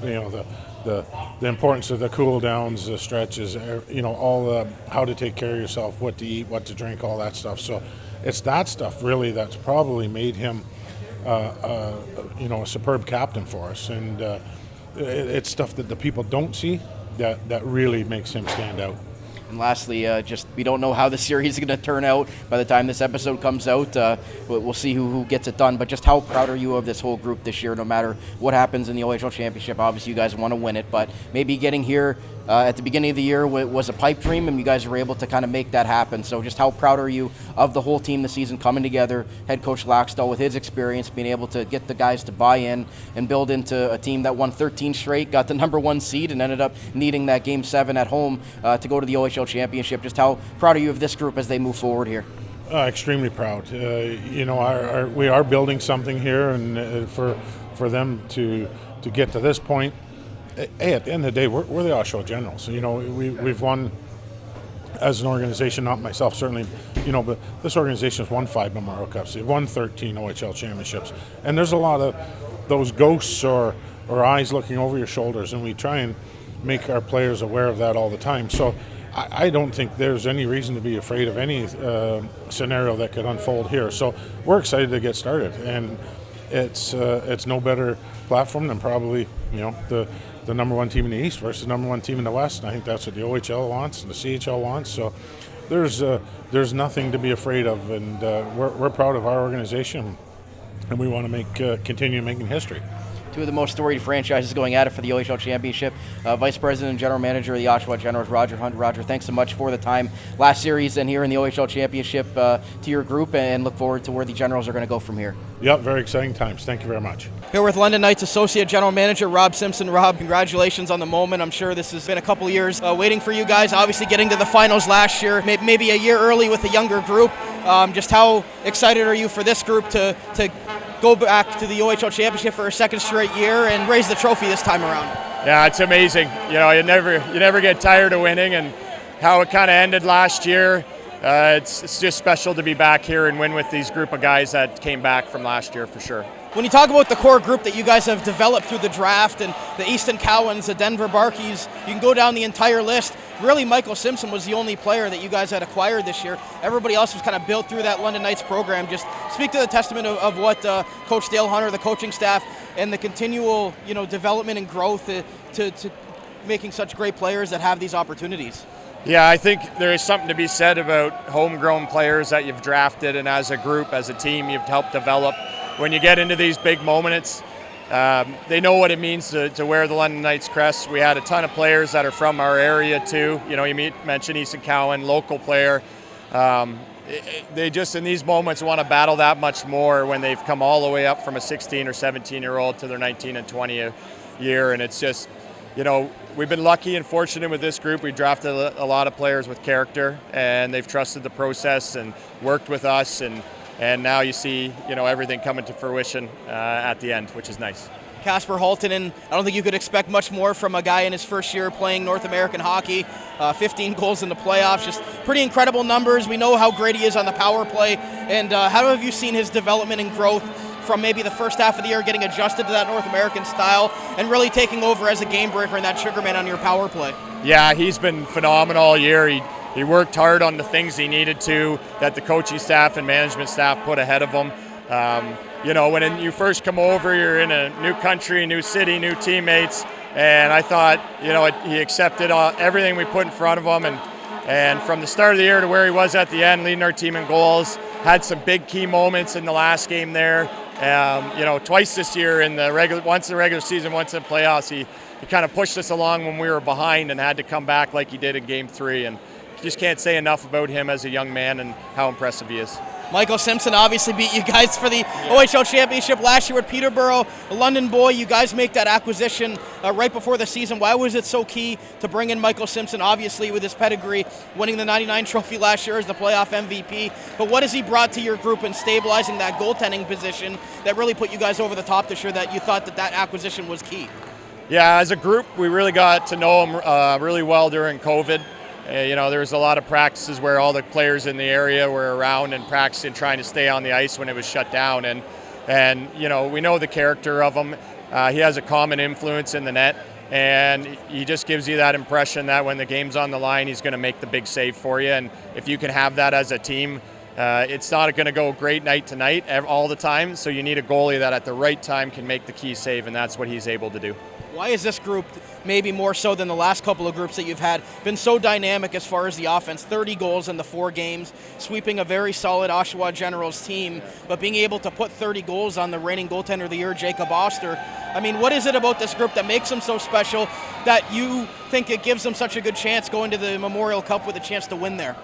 the importance of the cool downs, the stretches, all the how to take care of yourself, what to eat, what to drink, all that stuff. So it's that stuff really that's probably made him a superb captain for us, and it's stuff that the people don't see that really makes him stand out. And lastly, we don't know how the series is going to turn out by the time this episode comes out. We'll see who gets it done, but just how proud are you of this whole group this year, no matter what happens in the OHL Championship? Obviously, you guys want to win it, but maybe getting here at the beginning of the year was a pipe dream, and you guys were able to kind of make that happen. So just how proud are you of the whole team this season coming together, head coach Laxdal with his experience, being able to get the guys to buy in and build into a team that won 13 straight, got the number 1 seed, and ended up needing that Game 7 at home to go to the OHL Championship. Just how proud are you of this group as they move forward here? Extremely proud. We are building something here, and for them to get to this point. Hey, at the end of the day, we're the Oshawa Generals. We've won as an organization, not myself certainly, but this organization has won 5 Memorial Cups. They've won 13 OHL championships, and there's a lot of those ghosts or eyes looking over your shoulders, and we try and make our players aware of that all the time. So I don't think there's any reason to be afraid of any scenario that could unfold here. So we're excited to get started, and it's no better platform than probably the number 1 team in the East versus the number 1 team in the West. And I think that's what the OHL wants and the CHL wants. So there's nothing to be afraid of, and we're proud of our organization, and we want to continue making history. 2 of the most storied franchises going at it for the OHL Championship. Vice President and General Manager of the Oshawa Generals, Roger Hunt. Roger, thanks so much for the time last series and here in the OHL Championship to your group, and look forward to where the Generals are going to go from here. Yep, very exciting times. Thank you very much. Here with London Knights Associate General Manager Rob Simpson. Rob, congratulations on the moment. I'm sure this has been a couple years waiting for you guys, obviously getting to the finals last year, maybe a year early with a younger group. Just how excited are you for this group to go back to the OHL Championship for a second straight year and raise the trophy this time around? Yeah, it's amazing. You never get tired of winning, and how it kind of ended last year. It's just special to be back here and win with these group of guys that came back from last year for sure. When you talk about the core group that you guys have developed through the draft, and the Easton Cowans, the Denver Barkeys, you can go down the entire list. Really, Michael Simpson was the only player that you guys had acquired this year. Everybody else was kind of built through that London Knights program. Just speak to the testament of what Coach Dale Hunter, the coaching staff, and the continual development and growth to making such great players that have these opportunities. Yeah, I think there is something to be said about homegrown players that you've drafted, and as a group, as a team, you've helped develop. When you get into these big moments, they know what it means to wear the London Knights crest. We had a ton of players that are from our area too. You mentioned Easton Cowan, local player. They just, in these moments, want to battle that much more when they've come all the way up from a 16 or 17-year-old to their 19 and 20 year. And it's just, we've been lucky and fortunate with this group. We drafted a lot of players with character, and they've trusted the process and worked with us, and now you see, everything coming to fruition at the end, which is nice. Kasper Halttunen, I don't think you could expect much more from a guy in his first year playing North American hockey. 15 goals in the playoffs, just pretty incredible numbers. We know how great he is on the power play. And how have you seen his development and growth from maybe the first half of the year getting adjusted to that North American style and really taking over as a game breaker and that triggerman on your power play? Yeah, he's been phenomenal all year. He worked hard on the things he needed to, that the coaching staff and management staff put ahead of him. When you first come over, you're in a new country, new city, new teammates, and I thought, he accepted everything we put in front of him, and from the start of the year to where he was at the end, leading our team in goals, had some big key moments in the last game there. Twice this year once in the regular season, once in the playoffs, he kind of pushed us along when we were behind and had to come back like he did in Game 3, and just can't say enough about him as a young man and how impressive he is. Michael Simpson obviously beat you guys for the OHL Championship last year with Peterborough. A London boy, you guys make that acquisition right before the season. Why was it so key to bring in Michael Simpson, obviously with his pedigree, winning the 99 trophy last year as the playoff MVP? But what has he brought to your group in stabilizing that goaltending position that really put you guys over the top this year that you thought that acquisition was key? Yeah, as a group, we really got to know him really well during COVID. There was a lot of practices where all the players in the area were around and practicing, trying to stay on the ice when it was shut down. And we know the character of him. He has a common influence in the net, and he just gives you that impression that when the game's on the line, he's going to make the big save for you. And if you can have that as a team, it's not going to go great night to night all the time. So you need a goalie that at the right time can make the key save, and that's what he's able to do. Why is this group, maybe more so than the last couple of groups that you've had, been so dynamic as far as the offense? 30 goals in the 4 games, sweeping a very solid Oshawa Generals team, but being able to put 30 goals on the reigning goaltender of the year, Jacob Oster. I mean, what is it about this group that makes them so special that you think it gives them such a good chance going to the Memorial Cup with a chance to win there?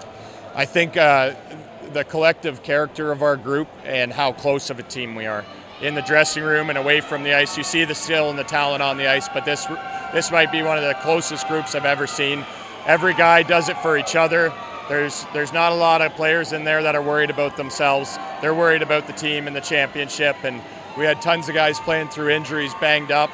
I think the collective character of our group and how close of a team we are. In the dressing room and away from the ice, you see the skill and the talent on the ice, but this might be one of the closest groups I've ever seen. Every guy does it for each other. There's not a lot of players in there that are worried about themselves. They're worried about the team and the championship, and we had tons of guys playing through injuries, banged up,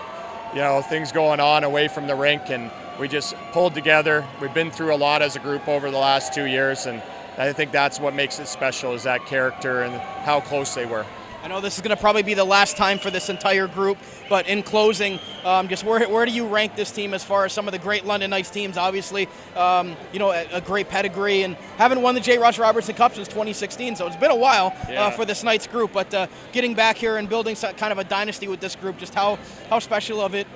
things going on away from the rink, and we just pulled together. We've been through a lot as a group over the last 2 years, and I think that's what makes it special, is that character and how close they were. I know this is going to probably be the last time for this entire group, but in closing, just where do you rank this team as far as some of the great London Knights teams? Obviously, a great pedigree, and haven't won the J.Ross Robertson Cup since 2016, so it's been a while for this Knights group. But getting back here and building some kind of a dynasty with this group, just how special of it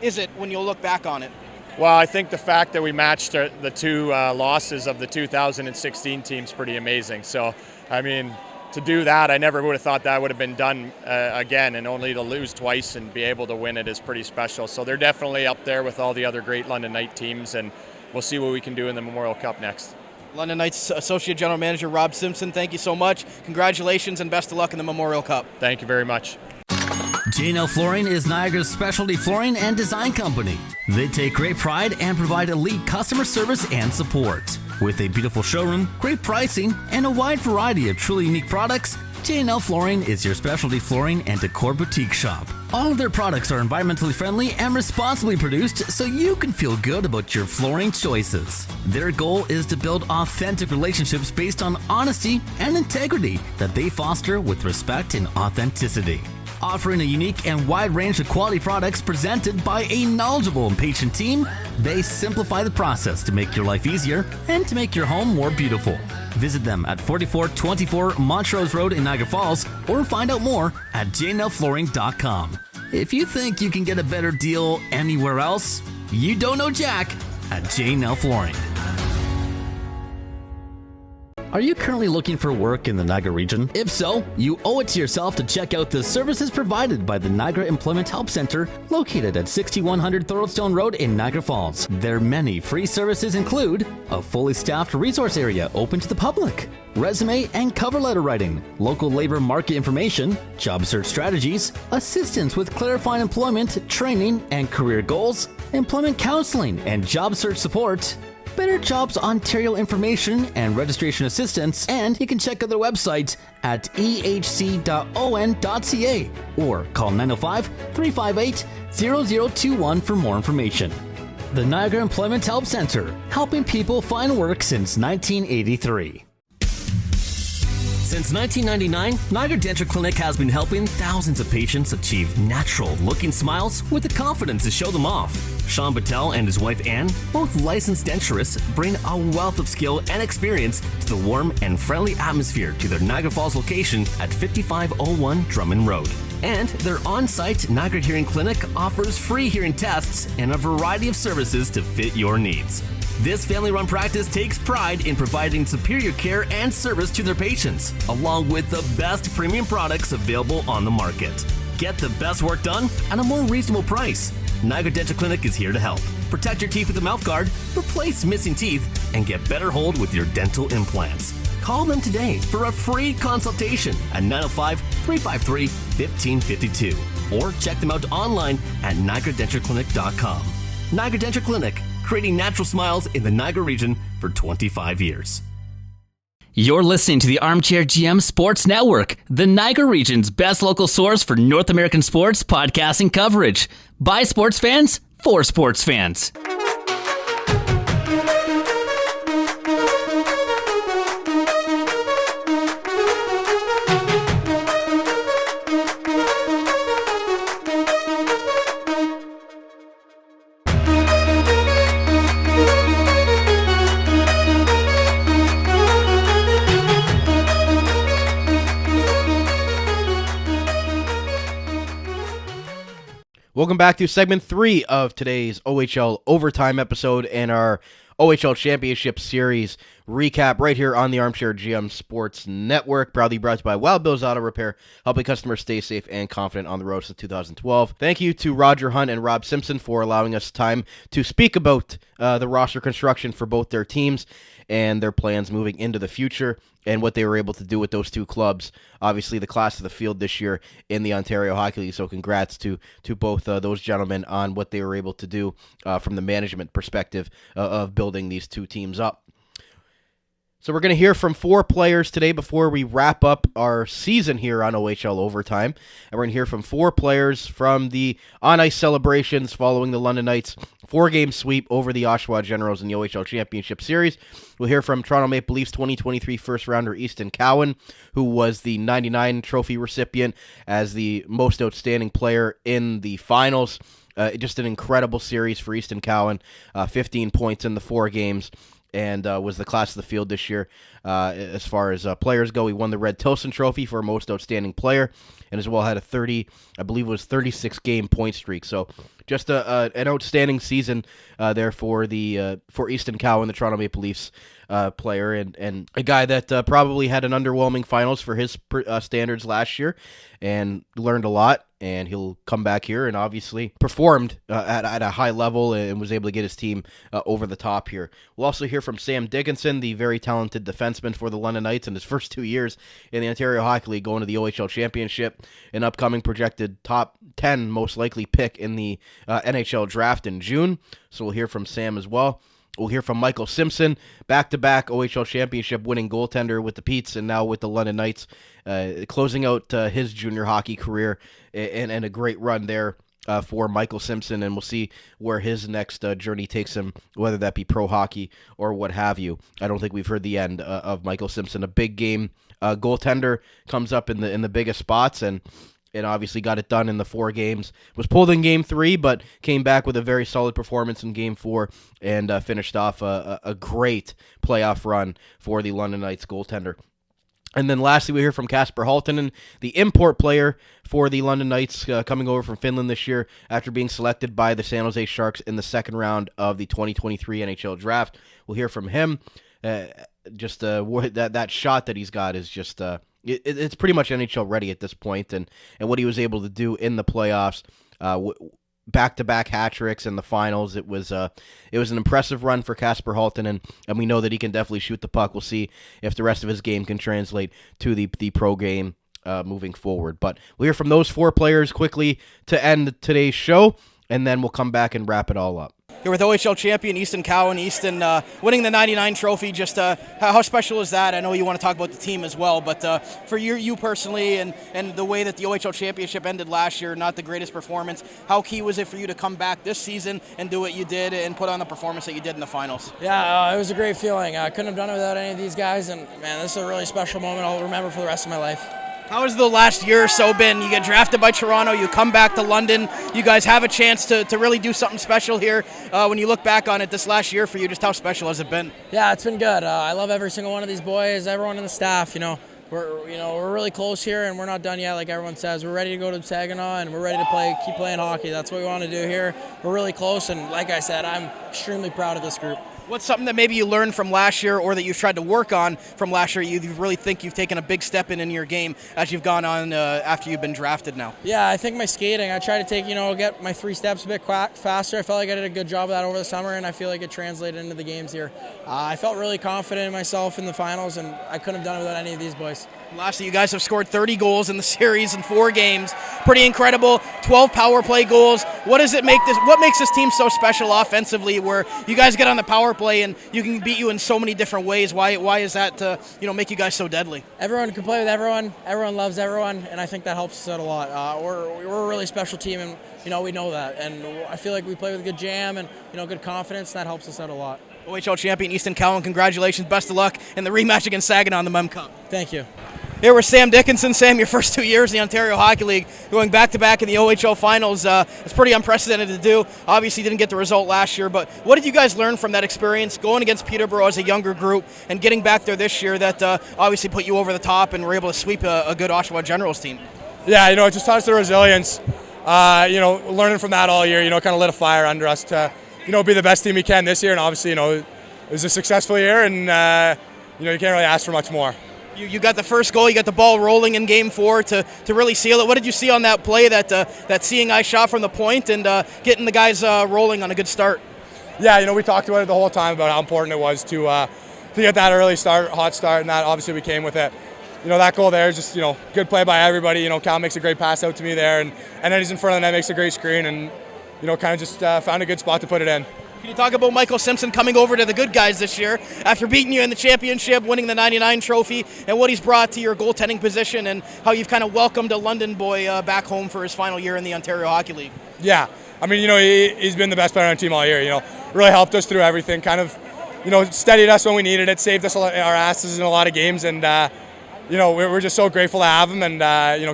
is it when you look back on it? Well, I think the fact that we matched the 2 losses of the 2016 team is pretty amazing. So, I mean, to do that, I never would have thought that would have been done again, and only to lose twice and be able to win it is pretty special. So they're definitely up there with all the other great London Knight teams, and we'll see what we can do in the Memorial Cup next. London Knights Associate General Manager Rob Simpson, thank you so much. Congratulations and best of luck in the Memorial Cup. Thank you very much. J&L Flooring is Niagara's specialty flooring and design company. They take great pride and provide elite customer service and support. With a beautiful showroom, great pricing, and a wide variety of truly unique products, J&L Flooring is your specialty flooring and decor boutique shop. All of their products are environmentally friendly and responsibly produced, so you can feel good about your flooring choices. Their goal is to build authentic relationships based on honesty and integrity that they foster with respect and authenticity. Offering a unique and wide range of quality products presented by a knowledgeable and patient team, they simplify the process to make your life easier and to make your home more beautiful. Visit them at 4424 Montrose Road in Niagara Falls, or find out more at jnlflooring.com. If you think you can get a better deal anywhere else, you don't know Jack at J&L Flooring. Are you currently looking for work in the Niagara region? If so, you owe it to yourself to check out the services provided by the Niagara Employment Help Center, located at 6100 Thoroldstone Road in Niagara Falls. Their many free services include a fully staffed resource area open to the public, resume and cover letter writing, local labor market information, job search strategies, assistance with clarifying employment, training and career goals, employment counseling and job search support, Better Jobs Ontario information and registration assistance, and you can check out their website at ehc.on.ca or call 905-358-0021 for more information. The Niagara Employment Help Center, helping people find work since 1983. Since 1999, Niagara Dental Clinic has been helping thousands of patients achieve natural-looking smiles with the confidence to show them off. Sean Patel and his wife Ann, both licensed denturists, bring a wealth of skill and experience to the warm and friendly atmosphere to their Niagara Falls location at 5501 Drummond Road. And their on-site Niagara Hearing Clinic offers free hearing tests and a variety of services to fit your needs. This family-run practice takes pride in providing superior care and service to their patients, along with the best premium products available on the market. Get the best work done at a more reasonable price. Niagara Dental Clinic is here to help. Protect your teeth with a mouth guard, replace missing teeth, and get better hold with your dental implants. Call them today for a free consultation at 905-353-1552 or check them out online at niagaradentalclinic.com. Niagara Dental Clinic, creating natural smiles in the Niagara region for 25 years. You're listening to the Armchair GM Sports Network, the Niagara region's best local source for North American sports podcasting coverage. By sports fans, for sports fans. Welcome back to segment 3 of today's OHL Overtime episode and our OHL Championship Series recap right here on the Armchair GM Sports Network. Proudly brought to you by Wild Bill's Auto Repair, helping customers stay safe and confident on the road since 2012. Thank you to Roger Hunt and Rob Simpson for allowing us time to speak about the roster construction for both their teams and their plans moving into the future and what they were able to do with those two clubs. Obviously, the class of the field this year in the Ontario Hockey League, so congrats to both those gentlemen on what they were able to do from the management perspective of building these two teams up. So we're going to hear from 4 players today before we wrap up our season here on OHL Overtime. And we're going to hear from 4 players from the on-ice celebrations following the London Knights' 4-game sweep over the Oshawa Generals in the OHL Championship Series. We'll hear from Toronto Maple Leafs 2023 first-rounder Easton Cowan, who was the 99 trophy recipient as the most outstanding player in the finals. Just an incredible series for Easton Cowan, 15 points in the 4 games. And was the class of the field this year. As far as players go, he won the Red Tilson Trophy for most outstanding player, and as well had a 36-game point streak. So just an outstanding season there for Easton Cowan, the Toronto Maple Leafs player, and a guy that probably had an underwhelming finals for his standards last year, and learned a lot. And he'll come back here and obviously performed at a high level and was able to get his team over the top here. We'll also hear from Sam Dickinson, the very talented defenseman for the London Knights in his first 2 years in the Ontario Hockey League, going to the OHL Championship, an upcoming projected top 10 most likely pick in the NHL draft in June. So we'll hear from Sam as well. We'll hear from Michael Simpson, back-to-back OHL Championship winning goaltender with the Petes and now with the London Knights, closing out his junior hockey career and a great run there for Michael Simpson, and we'll see where his next journey takes him, whether that be pro hockey or what have you. I don't think we've heard the end of Michael Simpson. A big game goaltender comes up in the biggest spots, and obviously got it done in the 4 games. Was pulled in Game 3, but came back with a very solid performance in Game 4 and finished off a great playoff run for the London Knights goaltender. And then lastly, we hear from Kasper Halttunen, the import player for the London Knights, coming over from Finland this year after being selected by the San Jose Sharks in the second round of the 2023 NHL draft. We'll hear from him. That shot that he's got is just... It's pretty much NHL ready at this point, and what he was able to do in the playoffs, back-to-back hat tricks in the finals. It was an impressive run for Kasper Halttunen, and we know that he can definitely shoot the puck. We'll see if the rest of his game can translate to the pro game moving forward. But we'll hear from those 4 players quickly to end today's show, and then we'll come back and wrap it all up. Here with OHL champion Easton Cowan. Easton winning the 99 trophy, just how special is that? I know you want to talk about the team as well, but for you personally and the way that the OHL championship ended last year, not the greatest performance, how key was it for you to come back this season and do what you did and put on the performance that you did in the finals? Yeah, it was a great feeling. I couldn't have done it without any of these guys, and man, this is a really special moment I'll remember for the rest of my life. How has the last year or so been? You get drafted by Toronto, you come back to London, you guys have a chance to really do something special here. When you look back on it this last year for you, just how special has it been? Yeah, it's been good. I love every single one of these boys, everyone in the staff. We're really close here, and we're not done yet. Like everyone says, we're ready to go to Saginaw, and we're ready to keep playing hockey. That's what we want to do here. We're really close, and like I said, I'm extremely proud of this group. What's something that maybe you learned from last year or that you've tried to work on from last year you really think you've taken a big step in your game as you've gone on after you've been drafted now? Yeah, I think my skating, I try to get my 3 steps a bit faster. I felt like I did a good job of that over the summer, and I feel like it translated into the games here. I felt really confident in myself in the finals, and I couldn't have done it without any of these boys. Lastly, you guys have scored 30 goals in the series in 4 games. Pretty incredible. 12 power play goals. What makes this team so special offensively where you guys get on the power play and you can beat you in so many different ways? Why is that to make you guys so deadly? Everyone can play with everyone. Everyone loves everyone, and I think that helps us out a lot. We're a really special team, and we know that. And I feel like we play with good jam and good confidence, and that helps us out a lot. OHL champion Easton Cowan, congratulations, best of luck in the rematch against Saginaw in the Mem Cup. Thank you. Here with Sam Dickinson. Sam, your first 2 years in the Ontario Hockey League, going back-to-back in the OHL finals. It's pretty unprecedented to do. Obviously didn't get the result last year, but what did you guys learn from that experience, going against Peterborough as a younger group and getting back there this year that obviously put you over the top and were able to sweep a good Oshawa Generals team? Yeah, it just taught us the resilience. learning from that all year, kind of lit a fire under us to, be the best team we can this year. And obviously, it was a successful year, and, you can't really ask for much more. You got the first goal, you got the ball rolling in Game 4 to really seal it. What did you see on that play, that seeing eye shot from the point and getting the guys rolling on a good start? Yeah, we talked about it the whole time about how important it was to get that early start, hot start, and that obviously we came with it. That goal there is just, good play by everybody. Cal makes a great pass out to me there, and then he's in front of the net, makes a great screen, and, kind of just found a good spot to put it in. Can you talk about Michael Simpson coming over to the good guys this year after beating you in the championship, winning the 99 trophy, and what he's brought to your goaltending position and how you've kind of welcomed a London boy back home for his final year in the Ontario Hockey League? Yeah. I mean, he's been the best player on the team all year, really helped us through everything, kind of, steadied us when we needed it, saved us our asses in a lot of games, and, we're just so grateful to have him and,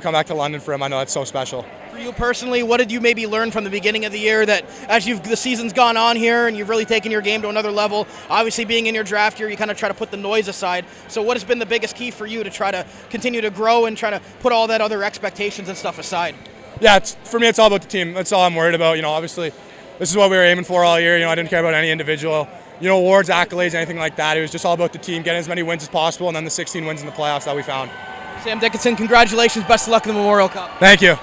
come back to London for him. I know that's so special. For you personally, what did you maybe learn from the beginning of the year that as the season's gone on here and you've really taken your game to another level, obviously being in your draft year, you kind of try to put the noise aside. So what has been the biggest key for you to try to continue to grow and try to put all that other expectations and stuff aside? Yeah, for me, it's all about the team. That's all I'm worried about. Obviously, this is what we were aiming for all year. I didn't care about any individual, awards, accolades, anything like that. It was just all about the team, getting as many wins as possible, and then the 16 wins in the playoffs that we found. Sam Dickinson, congratulations. Best of luck in the Memorial Cup. Thank you.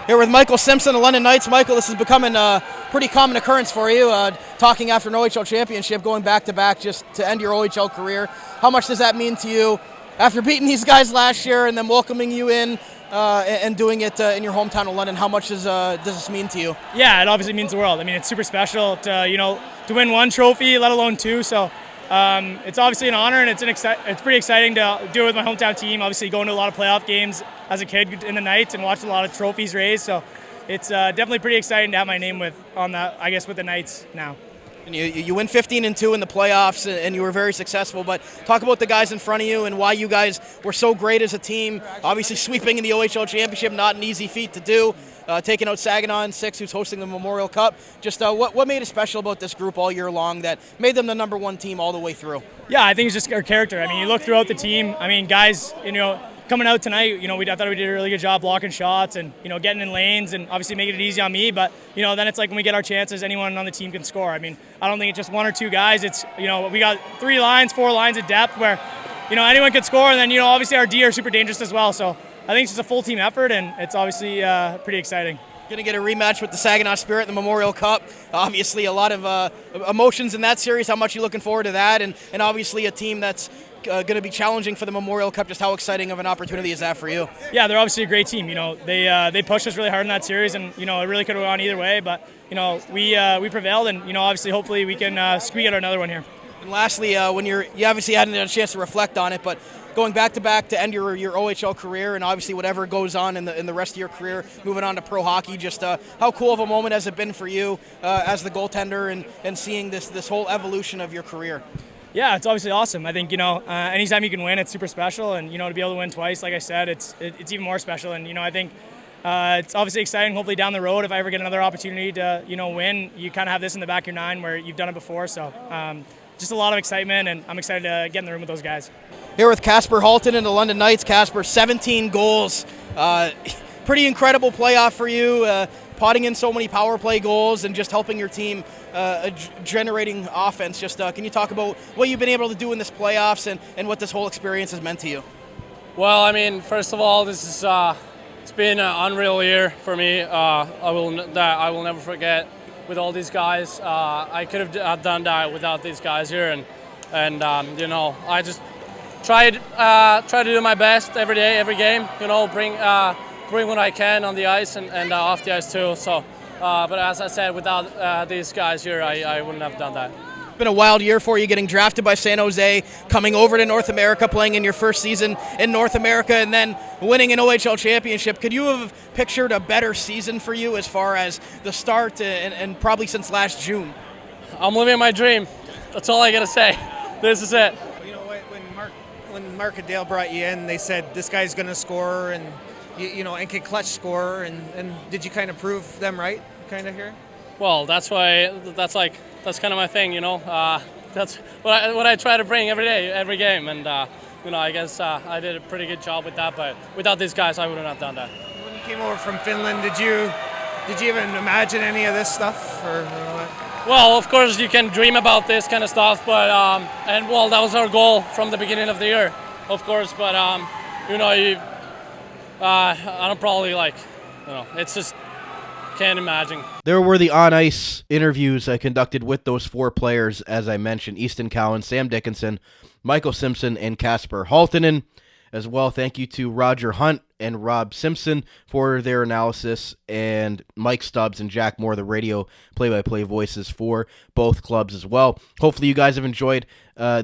Here with Michael Simpson, the London Knights. Michael, this is becoming a pretty common occurrence for you, talking after an OHL championship, going back-to-back just to end your OHL career. How much does that mean to you after beating these guys last year and then welcoming you in and doing it in your hometown of London? How much does this mean to you? Yeah, it obviously means the world. I mean, it's super special to win one trophy, let alone two. So it's obviously an honor, and it's pretty exciting to do it with my hometown team. Obviously, going to a lot of playoff games as a kid in the Knights and watched a lot of trophies raised. So it's definitely pretty exciting to have my name with the Knights now. And you win 15-2 in the playoffs, and you were very successful. But talk about the guys in front of you and why you guys were so great as a team. Obviously, sweeping in the OHL Championship, not an easy feat to do. Taking out Saginaw in 6, who's hosting the Memorial Cup. Just what made it special about this group all year long that made them the number one team all the way through? Yeah, I think it's just our character. I mean, you look throughout the team. I mean, guys, coming out tonight, I thought we did a really good job blocking shots and, getting in lanes and obviously making it easy on me. But, then it's like when we get our chances, anyone on the team can score. I mean, I don't think it's just one or two guys. It's, we got 4 lines of depth where, anyone could score. And then, obviously our D are super dangerous as well. So I think it's just a full team effort, and it's obviously pretty exciting. Going to get a rematch with the Saginaw Spirit in the Memorial Cup. Obviously a lot of emotions in that series. How much are you looking forward to that? And obviously a team that's going to be challenging for the Memorial Cup. Just how exciting of an opportunity is that for you? Yeah, they're obviously a great team. They pushed us really hard in that series, and it really could have gone either way. But we prevailed, and obviously hopefully we can squeak out another one here. And lastly, when you obviously hadn't had a chance to reflect on it, but going back to end your OHL career, and obviously whatever goes on in the rest of your career, moving on to pro hockey, just how cool of a moment has it been for you as the goaltender and seeing this whole evolution of your career? Yeah, it's obviously awesome. I think, anytime you can win, it's super special. And, to be able to win twice, like I said, it's even more special. And, I think it's obviously exciting. Hopefully down the road, if I ever get another opportunity to, win, you kind of have this in the back of your mind where you've done it before. So just a lot of excitement, and I'm excited to get in the room with those guys. Here with Kasper Halttunen and the London Knights. Kasper, 17 goals. Pretty incredible playoff for you, potting in so many power play goals and just helping your team generating offense. Just can you talk about what you've been able to do in this playoffs and what this whole experience has meant to you? Well, I mean, first of all, this is it's been an unreal year for me. I will never forget. With all these guys, I could have done that without these guys here, and I just try to do my best every day, every game. Bring what I can on the ice and off the ice too. So, but as I said, without these guys here, I wouldn't have done that. Been a wild year for you, getting drafted by San Jose, coming over to North America, playing in your first season in North America, and then winning an OHL championship. Could you have pictured a better season for you as far as the start and probably since last June? I'm living my dream. That's all I gotta say. This is it. When Mark and Dale brought you in, they said this guy's gonna score and and can clutch score, and did you kind of prove them right, kind of here? Well, that's kind of my thing, That's what I try to bring every day, every game, and I guess I did a pretty good job with that. But without these guys, I wouldn't have done that. When you came over from Finland, did you Did you even imagine any of this stuff? Or what? Well, of course you can dream about this kind of stuff, but that was our goal from the beginning of the year, of course. But I don't probably it's just can't imagine. There were the on-ice interviews conducted with those 4 players, as I mentioned: Easton, Cowan, Sam Dickinson, Michael Simpson, and Kasper Halttunen. As well, thank you to Roger Hunt and Rob Simpson for their analysis, and Mike Stubbs and Jack Moore, the radio play-by-play voices for both clubs as well. Hopefully you guys have enjoyed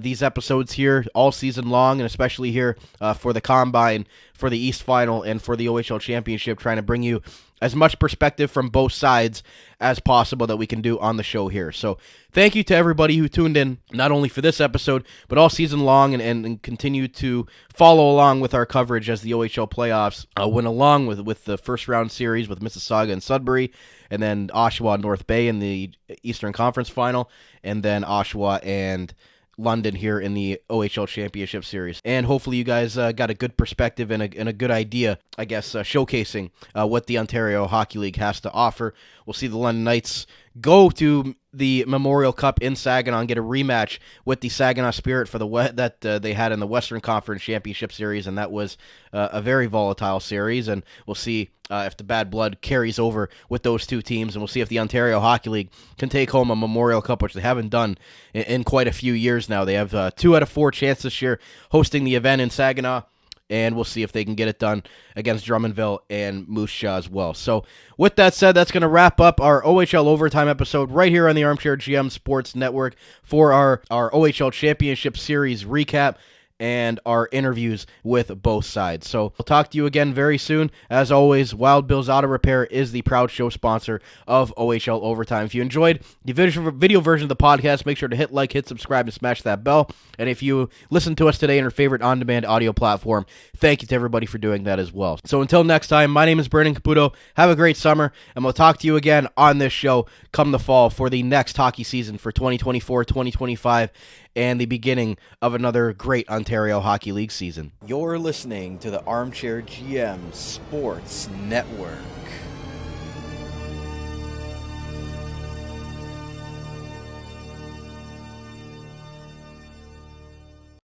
these episodes here all season long, and especially here for the Combine, for the East Final, and for the OHL Championship, trying to bring you as much perspective from both sides as possible that we can do on the show here. So thank you to everybody who tuned in, not only for this episode, but all season long, and continue to follow along with our coverage as the OHL playoffs went along with the first round series with Mississauga and Sudbury, and then Oshawa and North Bay in the Eastern Conference Final, and then Oshawa and London here in the OHL Championship Series. And hopefully you guys got a good perspective and a good idea, I guess, showcasing what the Ontario Hockey League has to offer. We'll see the London Knights go to the Memorial Cup in Saginaw and get a rematch with the Saginaw Spirit for that they had in the Western Conference Championship Series, and that was a very volatile series. And we'll see if the bad blood carries over with those two teams, and we'll see if the Ontario Hockey League can take home a Memorial Cup, which they haven't done in quite a few years now. They have 2 out of 4 chances this year hosting the event in Saginaw, and we'll see if they can get it done against Drummondville and Moose Jaw as well. So with that said, that's going to wrap up our OHL Overtime episode right here on the Armchair GM Sports Network for our OHL Championship Series recap and our interviews with both sides. So I'll talk to you again very soon. As always, Wild Bill's Auto Repair is the proud show sponsor of OHL Overtime. If you enjoyed the video version of the podcast, make sure to hit like, hit subscribe, and smash that bell. And if you listen to us today on your favorite on-demand audio platform, thank you to everybody for doing that as well. So until next time, my name is Brandon Caputo. Have a great summer, and we'll talk to you again on this show come the fall for the next hockey season for 2024-2025 and the beginning of another great Ontario Hockey League season. You're listening to the Armchair GM Sports Network.